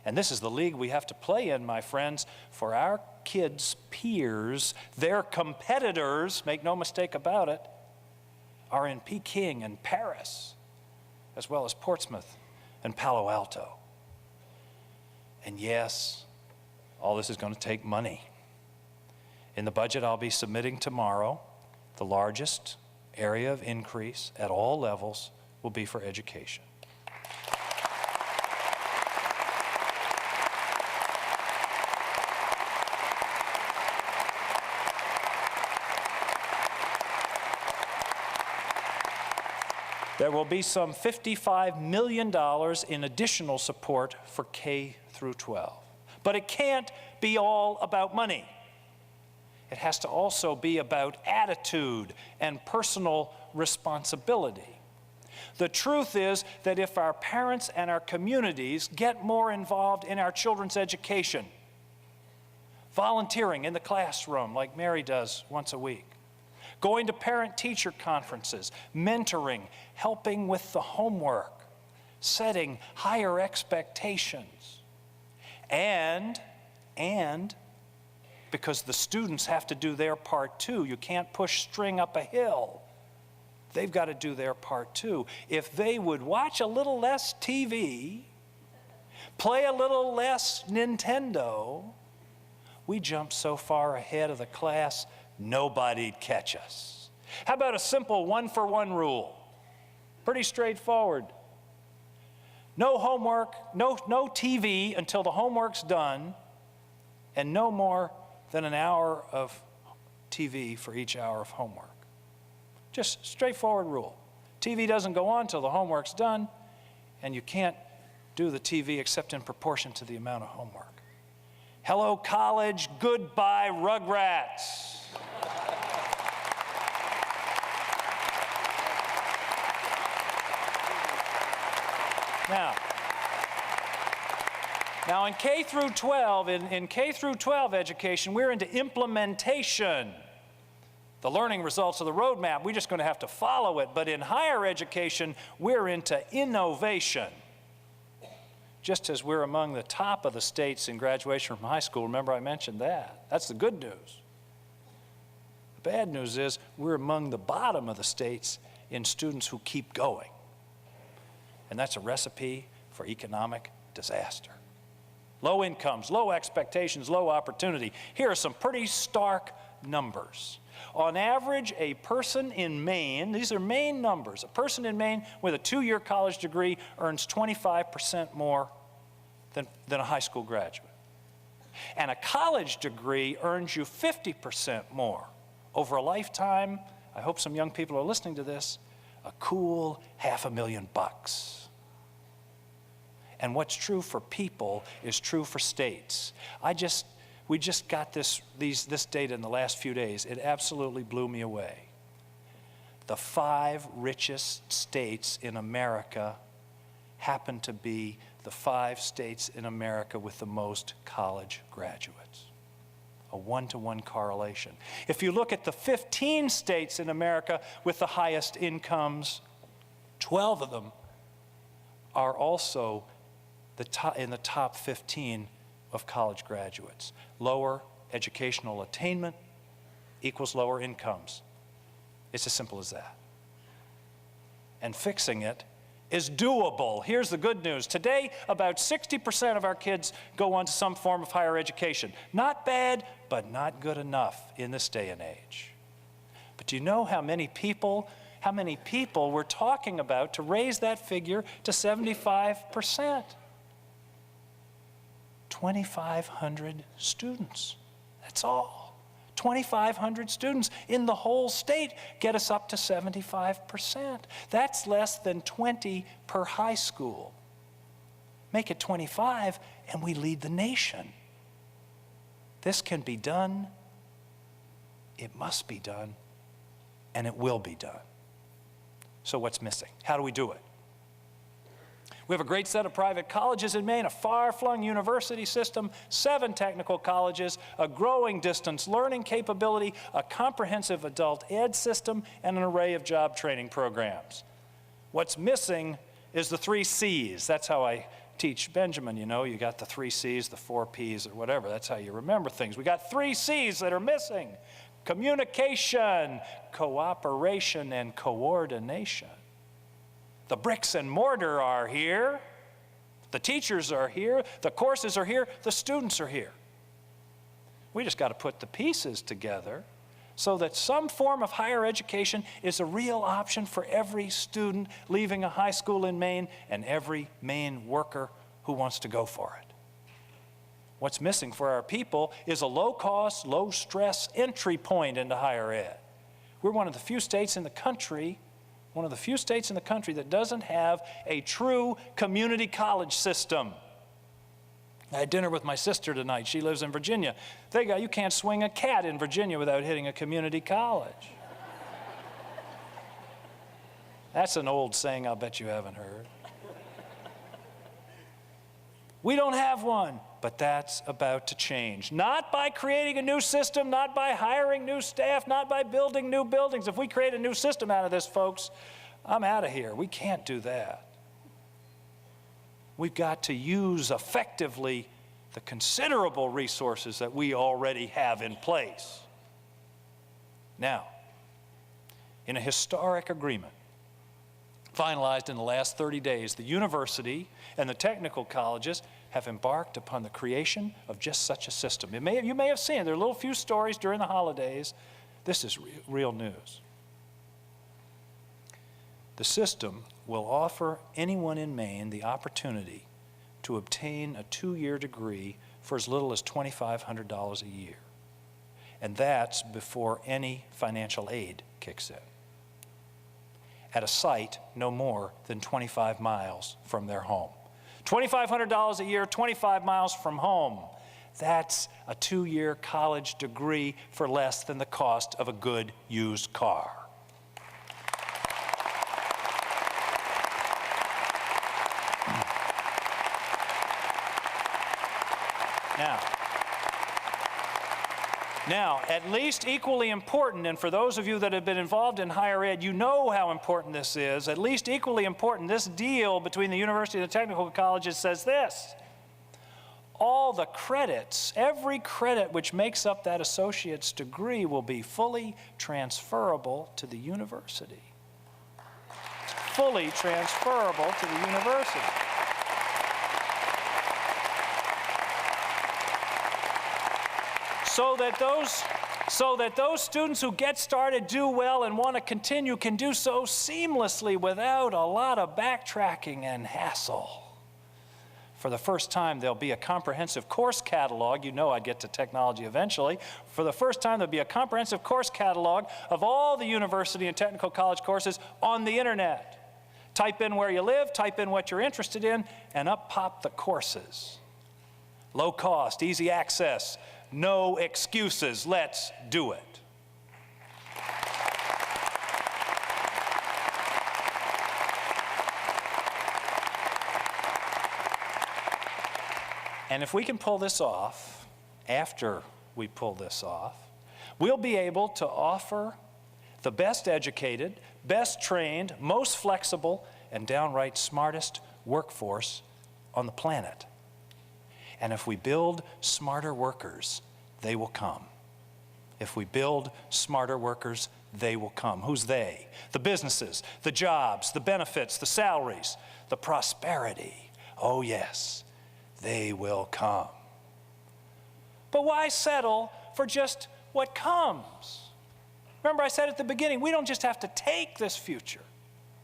And this is the league we have to play in, my friends, for our kids' peers, their competitors, make no mistake about it, are in Peking and Paris, as well as Portsmouth and Palo Alto. And yes, all this is going to take money. In the budget I'll be submitting tomorrow, the largest area of increase at all levels will be for education. There will be some $55 million in additional support for K through 12. But it can't be all about money. It has to also be about attitude and personal responsibility. The truth is that if our parents and our communities get more involved in our children's education, volunteering in the classroom like Mary does once a week, going to parent-teacher conferences, mentoring, helping with the homework, setting higher expectations, and because the students have to do their part too. You can't push string up a hill. They've got to do their part too. If they would watch a little less TV play a little less Nintendo, we jump so far ahead of the class, nobody'd catch us. How about a simple 1-for-1 rule? Pretty straightforward. No homework, no TV until the homework's done, and no more than an hour of TV for each hour of homework. Just straightforward rule. TV doesn't go on till the homework's done, and you can't do the TV except in proportion to the amount of homework. Hello, college. Goodbye, Rugrats. Now in K through 12, in K through 12 education, we're into implementation. The learning results of the roadmap, we're just going to have to follow it. But in higher education, we're into innovation. Just as we're among the top of the states in graduation from high school, remember I mentioned that. That's the good news. The bad news is we're among the bottom of the states in students who keep going. And that's a recipe for economic disaster. Low incomes, low expectations, low opportunity. Here are some pretty stark numbers. On average, a person in Maine, these are Maine numbers, a person in Maine with a 2-year college degree earns 25% more than a high school graduate. And a college degree earns you 50% more. Over a lifetime, I hope some young people are listening to this, a cool $500,000. And what's true for people is true for states. We just got this data in the last few days. It absolutely blew me away. The 5 richest states in America happen to be the 5 states in America with the most college graduates. A 1-to-1 correlation. If you look at the 15 states in America with the highest incomes, 12 of them are also in the top 15 of college graduates. Lower educational attainment equals lower incomes. It's as simple as that. And fixing it is doable. Here's the good news. Today, about 60% of our kids go on to some form of higher education. Not bad, but not good enough in this day and age. But do you know how many people we're talking about to raise that figure to 75%? 2,500 students. That's all. 2,500 students in the whole state get us up to 75%. That's less than 20 per high school. Make it 25 and we lead the nation. This can be done, it must be done, and it will be done. So what's missing? How do we do it? We have a great set of private colleges in Maine, a far-flung university system, 7 technical colleges, a growing distance learning capability, a comprehensive adult ed system, and an array of job training programs. What's missing is the 3 C's. That's how I teach Benjamin, you know. You got the 3 C's, the 4 P's, or whatever. That's how you remember things. We got 3 C's that are missing: communication, cooperation, and coordination. The bricks and mortar are here, the teachers are here, the courses are here, the students are here. We just got to put the pieces together so that some form of higher education is a real option for every student leaving a high school in Maine and every Maine worker who wants to go for it. What's missing for our people is a low-cost, low-stress entry point into higher ed. We're one of the few states in the country that doesn't have a true community college system. I had dinner with my sister tonight. She lives in Virginia. You can't swing a cat in Virginia without hitting a community college. That's an old saying I'll bet you haven't heard. We don't have one, but that's about to change. Not by creating a new system, not by hiring new staff, not by building new buildings. If we create a new system out of this, folks, I'm out of here. We can't do that. We've got to use effectively the considerable resources that we already have in place. Now, in a historic agreement finalized in the last 30 days, the university and the technical colleges have embarked upon the creation of just such a system. You may have seen, there are a little few stories during the holidays. This is real news. The system will offer anyone in Maine the opportunity to obtain a 2-year degree for as little as $2,500 a year. And that's before any financial aid kicks in. At a site no more than 25 miles from their home. $2,500 a year, 25 miles from home. That's a 2-year college degree for less than the cost of a good used car. Now, at least equally important, and for those of you that have been involved in higher ed, you know how important this is. At least equally important, this deal between the university and the technical colleges says this: all the credits, every credit which makes up that associate's degree will be fully transferable to the university. Fully transferable to the university. So that those students who get started, do well, and want to continue can do so seamlessly without a lot of backtracking and hassle. For the first time, there'll be a comprehensive course catalog. You know I'd get to technology eventually. For the first time, there'll be a comprehensive course catalog of all the university and technical college courses on the internet. Type in where you live, type in what you're interested in, and up pop the courses. Low cost, easy access, no excuses. Let's do it. And if we can pull this off, after we pull this off, we'll be able to offer the best educated, best trained, most flexible, and downright smartest workforce on the planet. And if we build smarter workers, they will come. If we build smarter workers, they will come. Who's they? The businesses, the jobs, the benefits, the salaries, the prosperity. Oh yes, they will come. But why settle for just what comes? Remember I said at the beginning, we don't just have to take this future.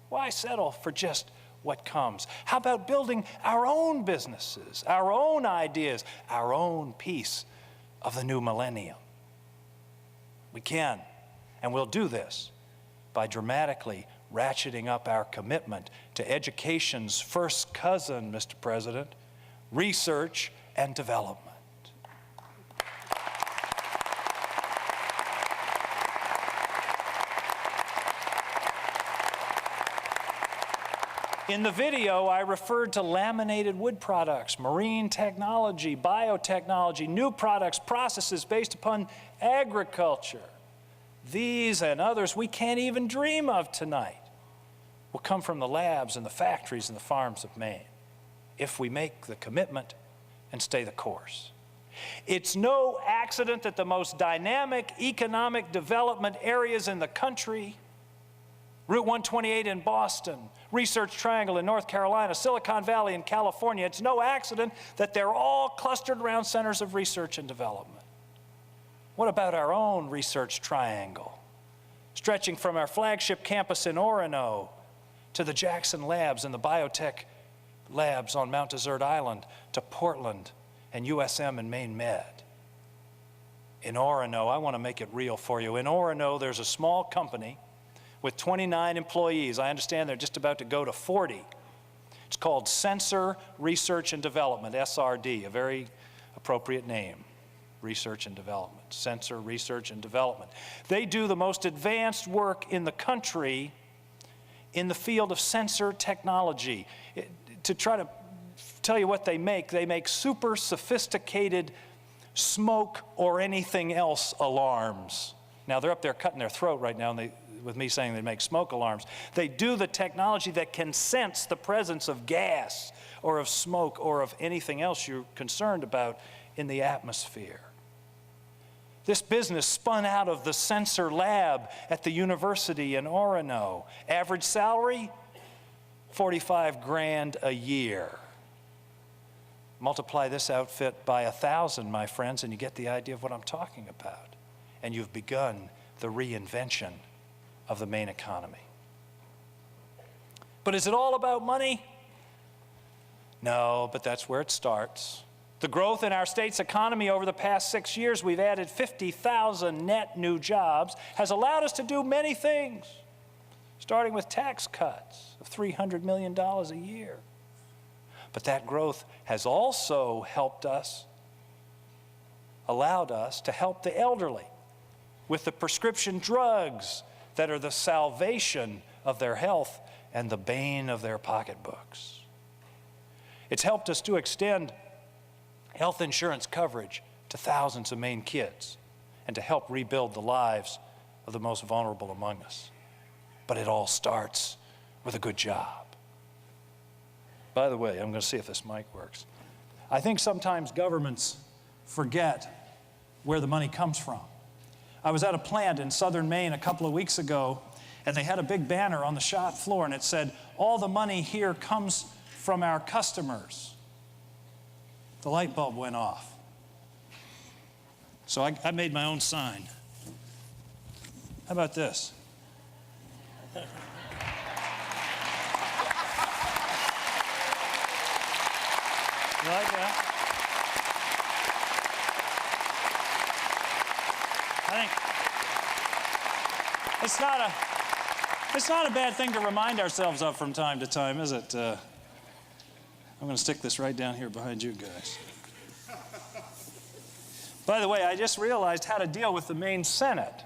Why settle for just what comes? How about building our own businesses, our own ideas, our own piece of the new millennium? We can, and we'll do this by dramatically ratcheting up our commitment to education's first cousin, Mr. President, research and development. In the video, I referred to laminated wood products, marine technology, biotechnology, new products, processes based upon agriculture. These and others we can't even dream of tonight will come from the labs and the factories and the farms of Maine if we make the commitment and stay the course. It's no accident that the most dynamic economic development areas in the country, Route 128 in Boston, Research Triangle in North Carolina, Silicon Valley in California, it's no accident that they're all clustered around centers of research and development. What about our own Research Triangle, stretching from our flagship campus in Orono to the Jackson Labs and the biotech labs on Mount Desert Island to Portland and USM and Maine Med? In Orono, I want to make it real for you. In Orono, there's a small company with 29 employees. I understand they're just about to go to 40. It's called Sensor Research and Development, SRD, a very appropriate name, Research and Development, Sensor Research and Development. They do the most advanced work in the country in the field of sensor technology. To try to tell you what they make super sophisticated smoke or anything else alarms. Now they're up there cutting their throat right now, and with me saying they make smoke alarms. They do the technology that can sense the presence of gas or of smoke or of anything else you're concerned about in the atmosphere. This business spun out of the sensor lab at the university in Orono. Average salary, $45,000 a year. Multiply this outfit by 1,000, my friends, and you get the idea of what I'm talking about. And you've begun the reinvention of the Maine economy. But is it all about money? No, but that's where it starts. The growth in our state's economy over the past 6 years, we've added 50,000 net new jobs, has allowed us to do many things, starting with tax cuts of $300 million a year. But that growth has also helped us, allowed us to help the elderly with the prescription drugs that are the salvation of their health and the bane of their pocketbooks. It's helped us to extend health insurance coverage to thousands of Maine kids and to help rebuild the lives of the most vulnerable among us. But it all starts with a good job. By the way, I'm going to see if this mic works. I think sometimes governments forget where the money comes from. I was at a plant in southern Maine a couple of weeks ago, and they had a big banner on the shop floor, and it said, "All the money here comes from our customers." The light bulb went off. So I made my own sign. How about this? You like that? I think it's not a bad thing to remind ourselves of from time to time, is it? I'm going to stick this right down here behind you guys. By the way, I just realized how to deal with the Maine Senate.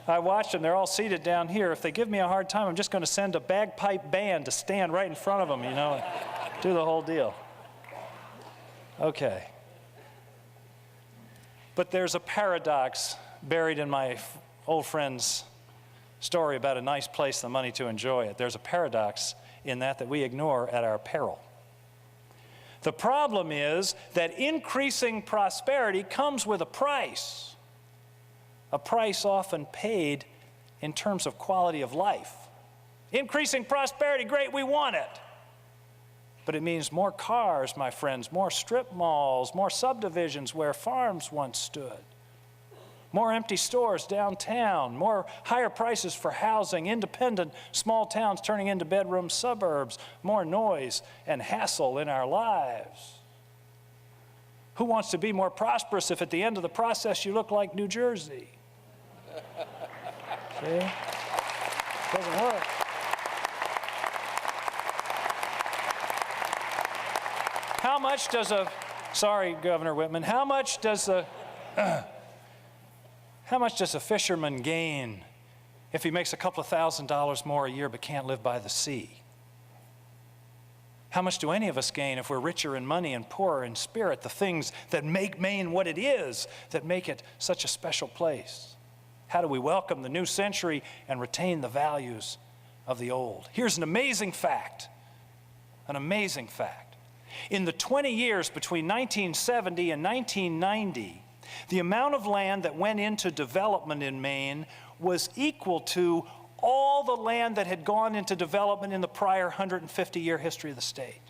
I watched them. They're all seated down here. If they give me a hard time, I'm just going to send a bagpipe band to stand right in front of them, you know, and do the whole deal. Okay. But there's a paradox buried in my old friend's story about a nice place, the money to enjoy it. There's a paradox in that we ignore at our peril. The problem is that increasing prosperity comes with a price often paid in terms of quality of life. Increasing prosperity, great, we want it. But it means more cars, my friends, more strip malls, more subdivisions where farms once stood, more empty stores downtown, more higher prices for housing, independent small towns turning into bedroom suburbs, more noise and hassle in our lives. Who wants to be more prosperous if at the end of the process you look like New Jersey? See? Doesn't work. How much does sorry, Governor Whitman, how much does a fisherman gain if he makes a couple of $1,000s more a year but can't live by the sea? How much do any of us gain if we're richer in money and poorer in spirit, the things that make Maine what it is, that make it such a special place? How do we welcome the new century and retain the values of the old? Here's an amazing fact, an amazing fact. In the 20 years between 1970 and 1990, the amount of land that went into development in Maine was equal to all the land that had gone into development in the prior 150-year history of the state,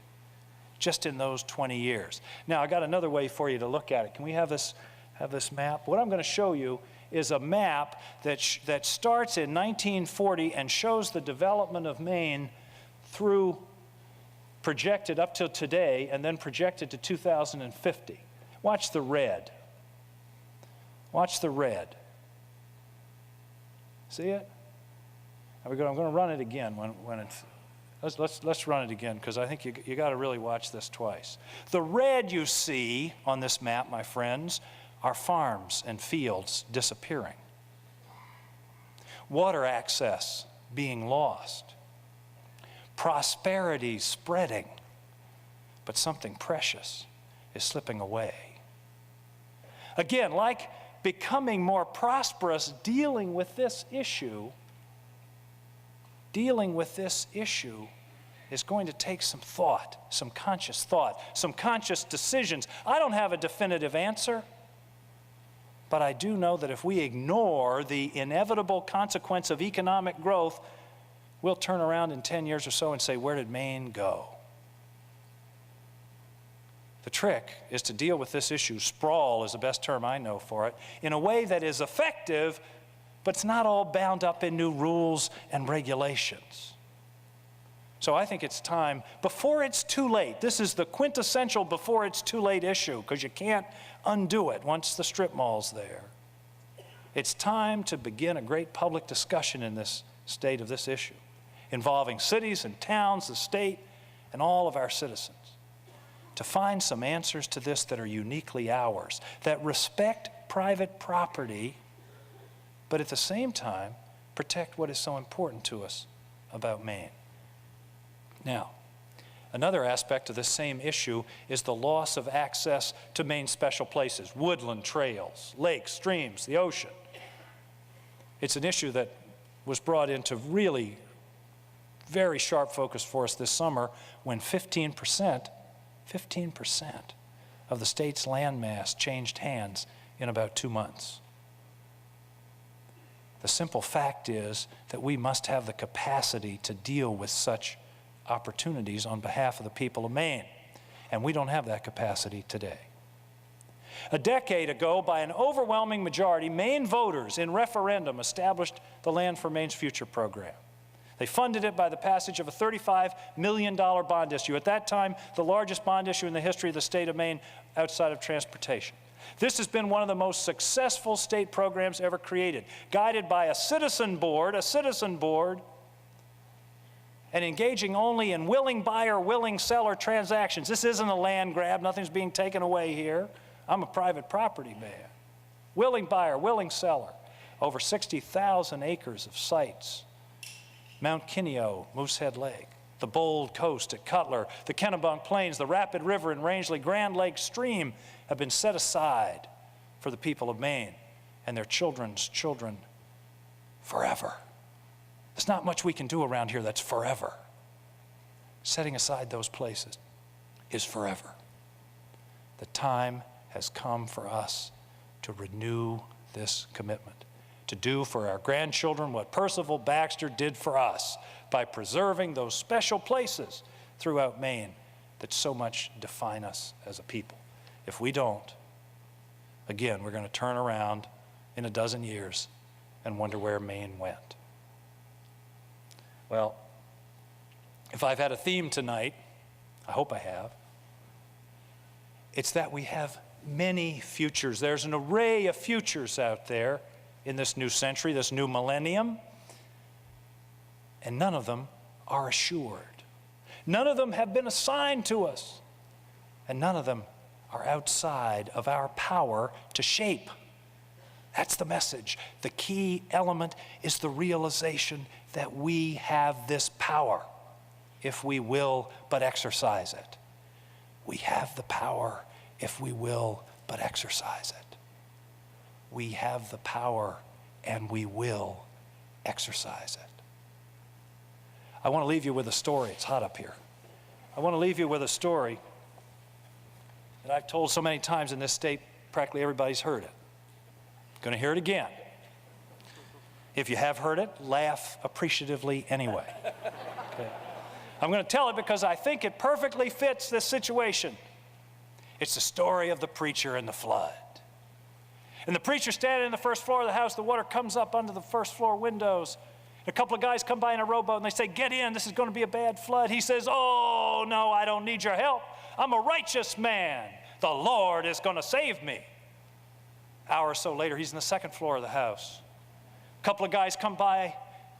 just in those 20 years. Now, I got another way for you to look at it. Can we have this map? What I'm going to show you is a map that starts in 1940 and shows the development of Maine through projected up till today and then projected to 2050. Watch the red. Watch the red. See it? I'm going to run it again when it's, let's run it again, because I think you got to really watch this twice. The red you see on this map, my friends, are farms and fields disappearing. Water access being lost. Prosperity spreading, but something precious is slipping away. Again, like becoming more prosperous, dealing with this issue is going to take some thought, some conscious decisions. I don't have a definitive answer, but I do know that if we ignore the inevitable consequence of economic growth, we'll turn around in 10 years or so and say, where did Maine go? The trick is to deal with this issue, sprawl is the best term I know for it, in a way that is effective, but it's not all bound up in new rules and regulations. So I think it's time, before it's too late, this is the quintessential before it's too late issue, because you can't undo it once the strip mall's there. It's time to begin a great public discussion in this state of this issue, involving cities and towns, the state, and all of our citizens, to find some answers to this that are uniquely ours, that respect private property, but at the same time protect what is so important to us about Maine. Now, another aspect of this same issue is the loss of access to Maine's special places, woodland trails, lakes, streams, the ocean. It's an issue that was brought into really very sharp focus for us this summer when 15% of the state's landmass changed hands in about 2 months. The simple fact is that we must have the capacity to deal with such opportunities on behalf of the people of Maine, and we don't have that capacity today. A decade ago, by an overwhelming majority, Maine voters in referendum established the Land for Maine's Future program. They funded it by the passage of a $35 million bond issue, at that time the largest bond issue in the history of the state of Maine outside of transportation. This has been one of the most successful state programs ever created, guided by a citizen board, and engaging only in willing buyer, willing seller transactions. This isn't a land grab, nothing's being taken away here. I'm a private property man. Willing buyer, willing seller. Over 60,000 acres of sites. Mount Kineo, Moosehead Lake, the Bold Coast at Cutler, the Kennebunk Plains, the Rapid River and Rangeley, Grand Lake Stream have been set aside for the people of Maine and their children's children forever. There's not much we can do around here that's forever. Setting aside those places is forever. The time has come for us to renew this commitment, to do for our grandchildren what Percival Baxter did for us by preserving those special places throughout Maine that so much define us as a people. If we don't, again, we're going to turn around in a dozen years and wonder where Maine went. Well, if I've had a theme tonight, I hope I have, it's that we have many futures. There's an array of futures out there in this new century, this new millennium, and none of them are assured. None of them have been assigned to us, and none of them are outside of our power to shape. That's the message. The key element is the realization that we have this power if we will but exercise it. We have the power if we will but exercise it. We have the power and we will exercise it. I want to leave you with a story. It's hot up here. I want to leave you with a story that I've told so many times in this state, practically everybody's heard it. Going to hear it again. If you have heard it, laugh appreciatively anyway. Okay. I'm going to tell it because I think it perfectly fits this situation. It's the story of the preacher and the flood. And the preacher standing in the first floor of the house, the water comes up under the first floor windows. A couple of guys come by in a rowboat and they say, "Get in, this is going to be a bad flood." He says, "Oh, no, I don't need your help. I'm a righteous man. The Lord is going to save me." An hour or so later, he's in the second floor of the house. A couple of guys come by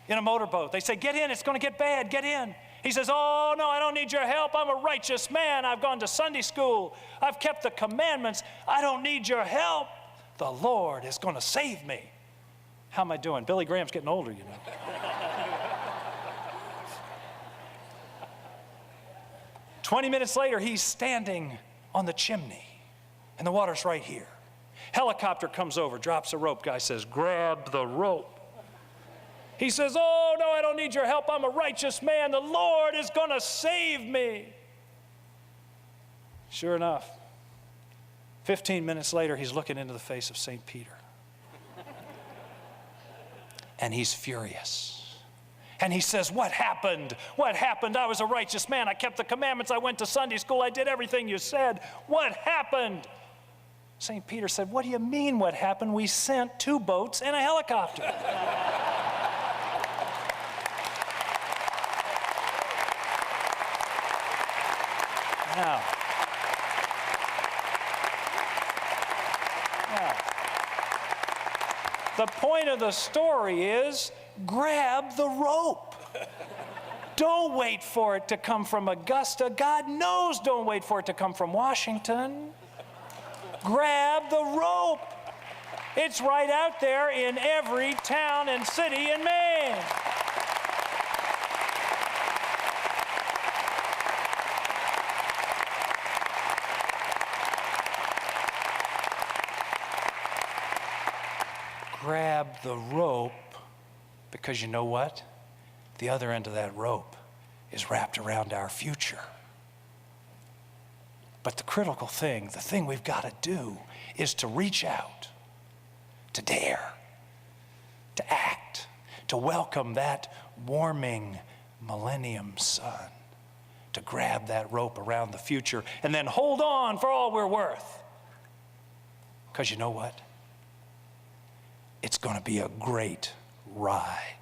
in a motorboat. They say, "Get in, it's going to get bad, get in." He says, "Oh, no, I don't need your help. I'm a righteous man. I've gone to Sunday school. I've kept the commandments. I don't need your help. The Lord is going to save me." How am I doing? Billy Graham's getting older, you know. 20 minutes later, he's standing on the chimney, and the water's right here. Helicopter comes over, drops a rope. Guy says, "Grab the rope." He says, "Oh, no, I don't need your help. I'm a righteous man. The Lord is going to save me." Sure enough, 15 minutes later, he's looking into the face of St. Peter. And he's furious. And he says, what happened? What happened? I was a righteous man. I kept the commandments. I went to Sunday school. I did everything you said. What happened? St. Peter said, what do you mean what happened? We sent 2 boats and a helicopter. Now, the point of the story is grab the rope. Don't wait for it to come from Augusta. God knows don't wait for it to come from Washington. Grab the rope. It's right out there in every town and city in Maine. Grab the rope, because you know what? The other end of that rope is wrapped around our future. But the critical thing, the thing we've got to do, is to reach out, to dare, to act, to welcome that warming millennium sun, to grab that rope around the future and then hold on for all we're worth. Because you know what? It's going to be a great ride.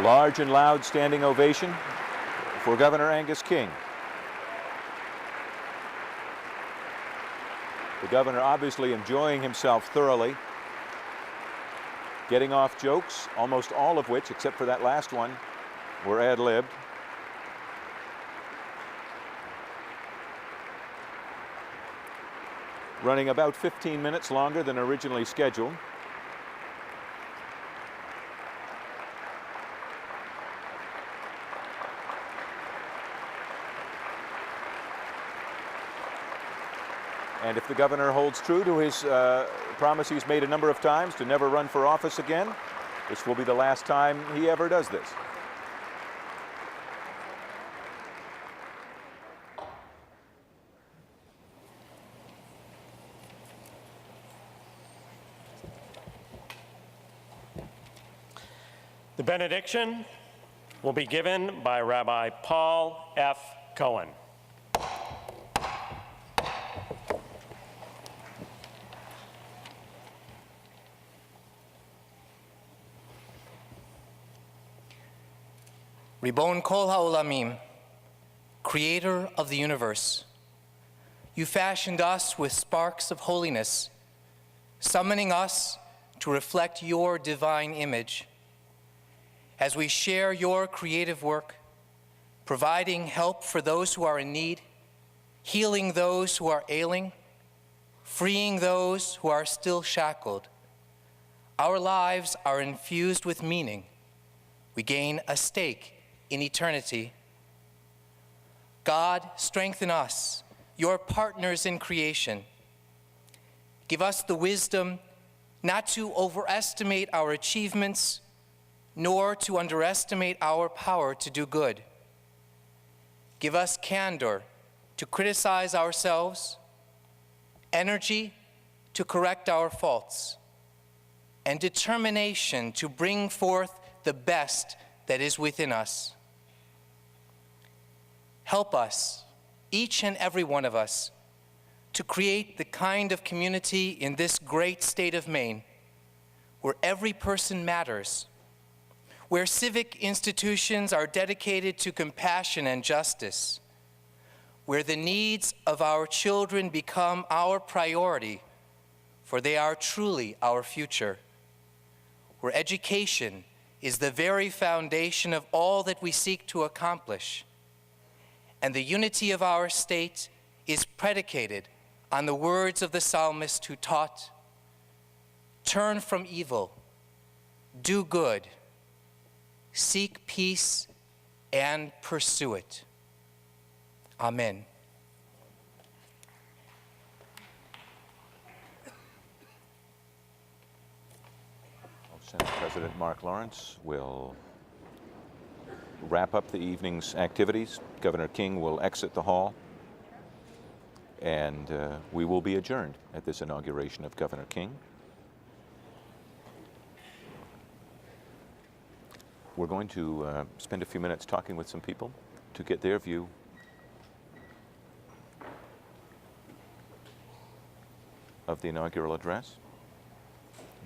Large and loud standing ovation for Governor Angus King. The governor obviously enjoying himself thoroughly, getting off jokes, almost all of which, except for that last one, were ad-libbed. Running about 15 minutes longer than originally scheduled. And if the governor holds true to his promise he's made a number of times to never run for office again, this will be the last time he ever does this. The benediction will be given by Rabbi Paul F. Cohen. Ribon Kol HaOlamim, Creator of the universe, you fashioned us with sparks of holiness, summoning us to reflect your divine image. As we share your creative work, providing help for those who are in need, healing those who are ailing, freeing those who are still shackled, our lives are infused with meaning. We gain a stake in eternity. God, strengthen us, your partners in creation. Give us the wisdom not to overestimate our achievements, nor to underestimate our power to do good. Give us candor to criticize ourselves, energy to correct our faults, and determination to bring forth the best that is within us. Help us, each and every one of us, to create the kind of community in this great state of Maine where every person matters, where civic institutions are dedicated to compassion and justice, where the needs of our children become our priority, for they are truly our future, where education is the very foundation of all that we seek to accomplish, and the unity of our state is predicated on the words of the psalmist who taught, "Turn from evil, do good, seek peace, and pursue it. Amen. Senate President Mark Lawrence will wrap up the evening's activities. Governor King will exit the hall, and we will be adjourned at this inauguration of Governor King. We're going to spend a few minutes talking with some people to get their view of the inaugural address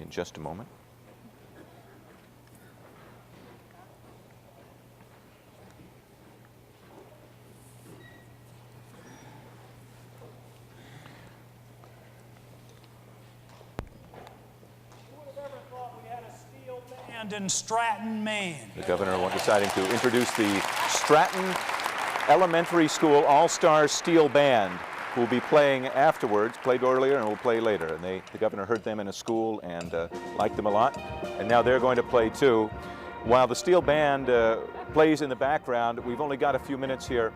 in just a moment. In Stratton, Maine. The governor deciding to introduce the Stratton Elementary School All-Star Steel Band, who will be playing afterwards, played earlier and will play later. And the governor heard them in a school and liked them a lot. And now they're going to play too. While the steel band plays in the background, we've only got a few minutes here.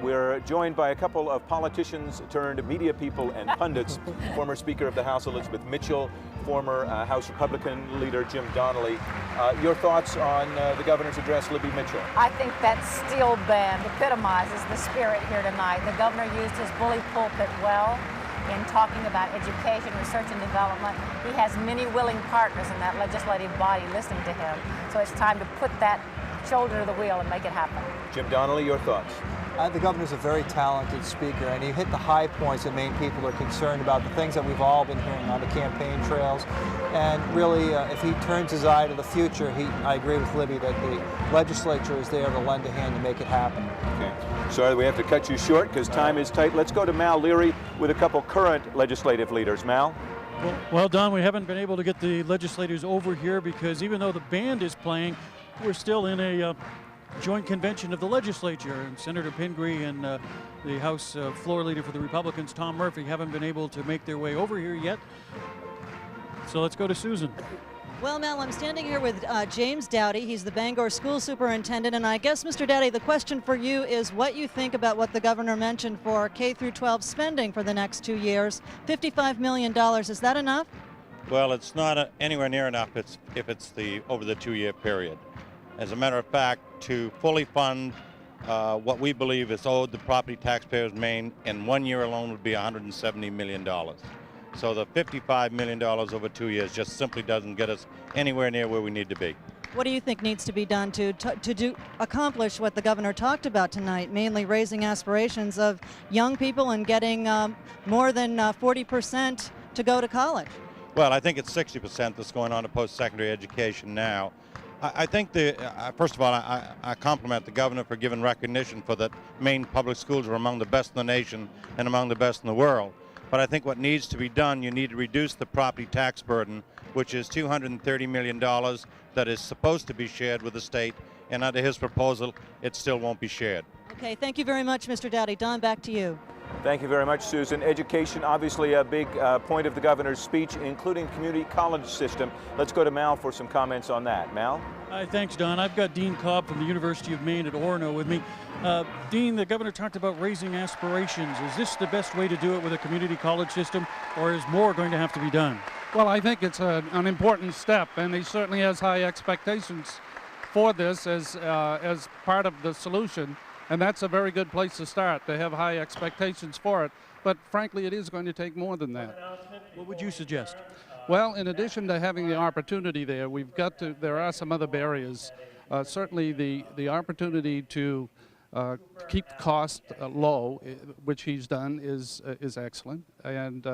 We're joined by a couple of politicians turned media people and pundits. Former Speaker of the House Elizabeth Mitchell, former House Republican leader Jim Donnelly. Your thoughts on the governor's address, Libby Mitchell? I think that steel band epitomizes the spirit here tonight. The governor used his bully pulpit well in talking about education, research, and development. He has many willing partners in that legislative body listening to him. So it's time to put that shoulder to the wheel and make it happen. Jim Donnelly, your thoughts? The governor's a very talented speaker, and he hit the high points that Maine people are concerned about, the things that we've all been hearing on the campaign trails. And really, if he turns his eye to the future, I agree with Libby that the legislature is there to lend a hand to make it happen. Okay. Sorry, we have to cut you short because time is tight. Let's go to Mal Leary with a couple current legislative leaders. Mal? Well, Don, we haven't been able to get the legislators over here because even though the band is playing, we're still in a joint convention of the legislature, and Senator Pingree and the House floor leader for the Republicans, Tom Murphy, haven't been able to make their way over here yet. So let's go to Susan. Well, Mel, I'm standing here with James Dowdy. He's the Bangor school superintendent, and I guess, Mr. Dowdy, the question for you is what you think about what the governor mentioned for K through 12 spending for the next 2 years. $55 million, is that enough? Well, it's not anywhere near enough if it's over the 2-year period. As a matter of fact, to fully fund what we believe is owed the property taxpayers in Maine in 1 year alone would be $170 million. So the $55 million over 2 years just simply doesn't get us anywhere near where we need to be. What do you think needs to be done to accomplish what the governor talked about tonight, mainly raising aspirations of young people and getting more than 40% to go to college? Well, I think it's 60% that's going on to post-secondary education now. I think first of all, I compliment the governor for giving recognition for that Maine public schools are among the best in the nation and among the best in the world. But I think what needs to be done, you need to reduce the property tax burden, which is $230 million that is supposed to be shared with the state, and under his proposal, it still won't be shared. Okay, thank you very much, Mr. Dowdy. Don, back to you. Thank you very much, Susan. Education, obviously a big point of the governor's speech, including community college system. Let's go to Mal for some comments on that. Mal? Hi, thanks, Don. I've got Dean Cobb from the University of Maine at Orono with me. Dean, the governor talked about raising aspirations. Is this the best way to do it with a community college system, or is more going to have to be done? Well, I think it's an important step, and he certainly has high expectations for this as part of the solution. And that's a very good place to start, to have high expectations for it. But frankly, it is going to take more than that. What would you suggest? Well, in addition to having the opportunity there, there are some other barriers. Certainly the opportunity to keep the cost low, which he's done, is excellent. And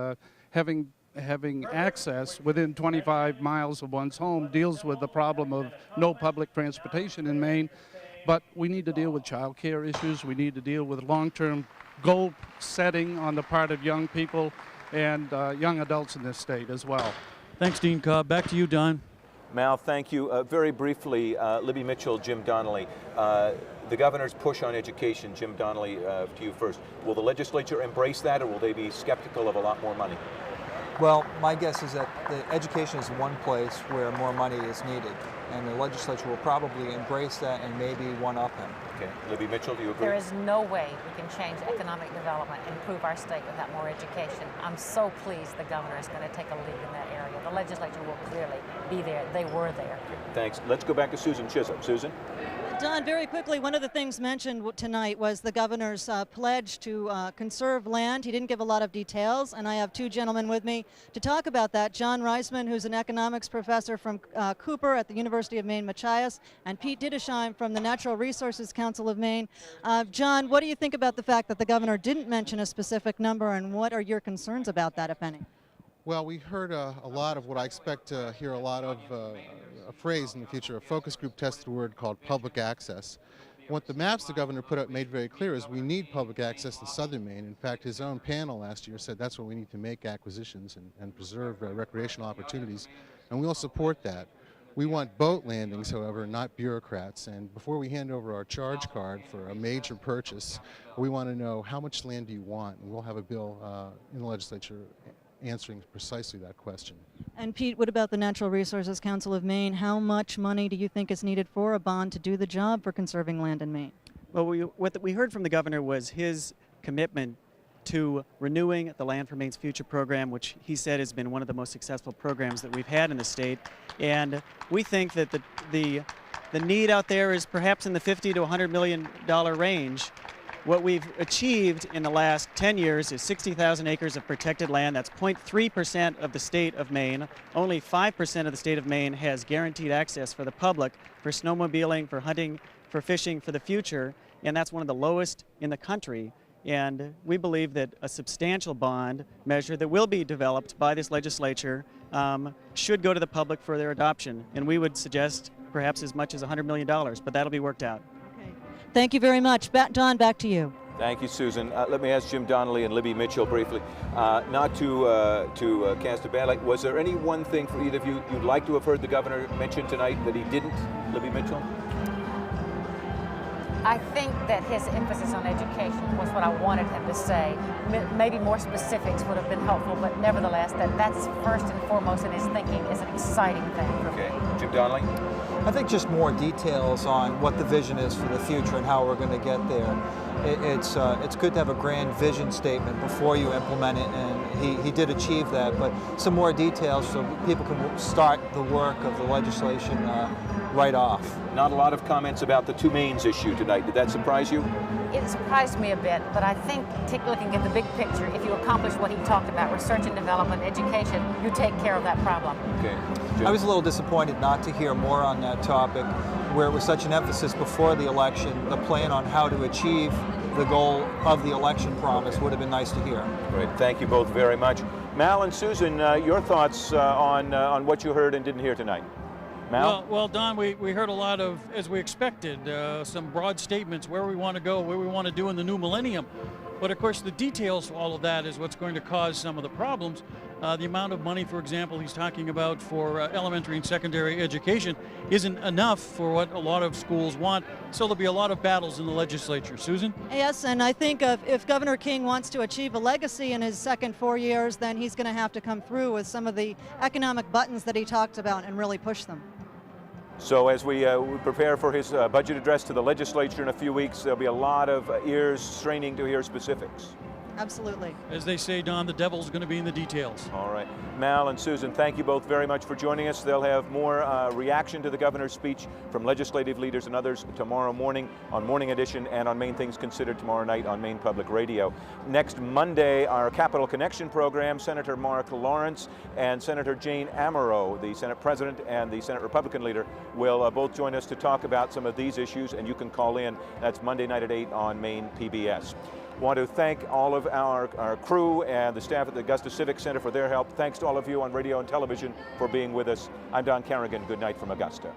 having access within 25 miles of one's home deals with the problem of no public transportation in Maine. But we need to deal with child care issues. We need to deal with long-term goal setting on the part of young people and young adults in this state as well. Thanks, Dean Cobb. Back to you, Don. Mal, thank you. Very briefly, Libby Mitchell, Jim Donnelly. The governor's push on education, Jim Donnelly, to you first. Will the legislature embrace that, or will they be skeptical of a lot more money? Well, my guess is that the education is one place where more money is needed, and the legislature will probably embrace that and maybe one-up him. Okay. Libby Mitchell, do you agree? There is no way we can change economic development and improve our state without more education. I'm so pleased the governor is going to take a lead in that area. The legislature will clearly be there. They were there. Thanks. Let's go back to Susan Chisholm. Susan? Don, very quickly, one of the things mentioned tonight was the governor's pledge to conserve land. He didn't give a lot of details, and I have two gentlemen with me to talk about that. John Reisman, who's an economics professor from Cooper at the University of Maine, Machias, and Pete Didesheim from the Natural Resources Council of Maine. John, what do you think about the fact that the governor didn't mention a specific number, and what are your concerns about that, if any? Well, we heard a lot of what I expect to hear a lot of, a phrase in the future. A focus group tested a word called public access. What the maps the governor put out made very clear is we need public access in southern Maine. In fact, his own panel last year said that's what we need to make acquisitions and preserve recreational opportunities, and we'll support that. We want boat landings, however, not bureaucrats. And before we hand over our charge card for a major purchase, we want to know how much land do you want, and we'll have a bill in the legislature answering precisely that question. And Pete, what about the Natural Resources Council of Maine? How much money do you think is needed for a bond to do the job for conserving land in Maine? Well, what we heard from the governor was his commitment to renewing the Land for Maine's Future program, which he said has been one of the most successful programs that we've had in the state. And we think that the need out there is perhaps in the $50 to $100 million range. What we've achieved in the last 10 years is 60,000 acres of protected land. That's 0.3% of the state of Maine. Only 5% of the state of Maine has guaranteed access for the public, for snowmobiling, for hunting, for fishing, for the future, and that's one of the lowest in the country. And we believe that a substantial bond measure that will be developed by this legislature should go to the public for their adoption. And we would suggest perhaps as much as $100 million, but that'll be worked out. Thank you very much. Don, back to you. Thank you, Susan. Let me ask Jim Donnelly and Libby Mitchell briefly, not to cast a bad light. Was there any one thing for either of you you'd like to have heard the governor mention tonight that he didn't, Libby Mitchell? I think that his emphasis on education was what I wanted him to say. Maybe more specifics would have been helpful, but nevertheless, that's first and foremost in his thinking is an exciting thing. Okay. Jim Donnelly? I think just more details on what the vision is for the future and how we're going to get there. It's good to have a grand vision statement before you implement it, and he did achieve that, but some more details so people can start the work of the legislation right off. Not a lot of comments about the two Maines issue tonight. Did that surprise you? It surprised me a bit, but I think looking at the big picture, if you accomplish what he talked about, research and development, education, you take care of that problem. Okay. I was a little disappointed not to hear more on that topic, where it was such an emphasis before the election. The plan on how to achieve the goal of the election promise would have been nice to hear. Great. Thank you both very much. Mal and Susan, your thoughts on what you heard and didn't hear tonight? Mal? Well, Don, we heard a lot of, as we expected, some broad statements where we want to go, where we want to do in the new millennium. But of course, the details for all of that is what's going to cause some of the problems. The amount of money, for example, he's talking about for elementary and secondary education isn't enough for what a lot of schools want. So there'll be a lot of battles in the legislature. Susan? Yes, and I think if Governor King wants to achieve a legacy in his second 4 years, then he's going to have to come through with some of the economic buttons that he talked about and really push them. So as we prepare for his budget address to the legislature in a few weeks, there'll be a lot of ears straining to hear specifics. Absolutely. As they say, Don, the devil's going to be in the details. All right. Mal and Susan, thank you both very much for joining us. They'll have more reaction to the governor's speech from legislative leaders and others tomorrow morning on Morning Edition and on Maine Things Considered tomorrow night on Maine Public Radio. Next Monday, our Capital Connection program, Senator Mark Lawrence and Senator Jane Amaro, the Senate President and the Senate Republican leader, will both join us to talk about some of these issues, and you can call in. That's Monday night at 8 on Maine PBS. Want to thank all of our crew and the staff at the Augusta Civic Center for their help. Thanks to all of you on radio and television for being with us. I'm Don Carrigan. Good night from Augusta.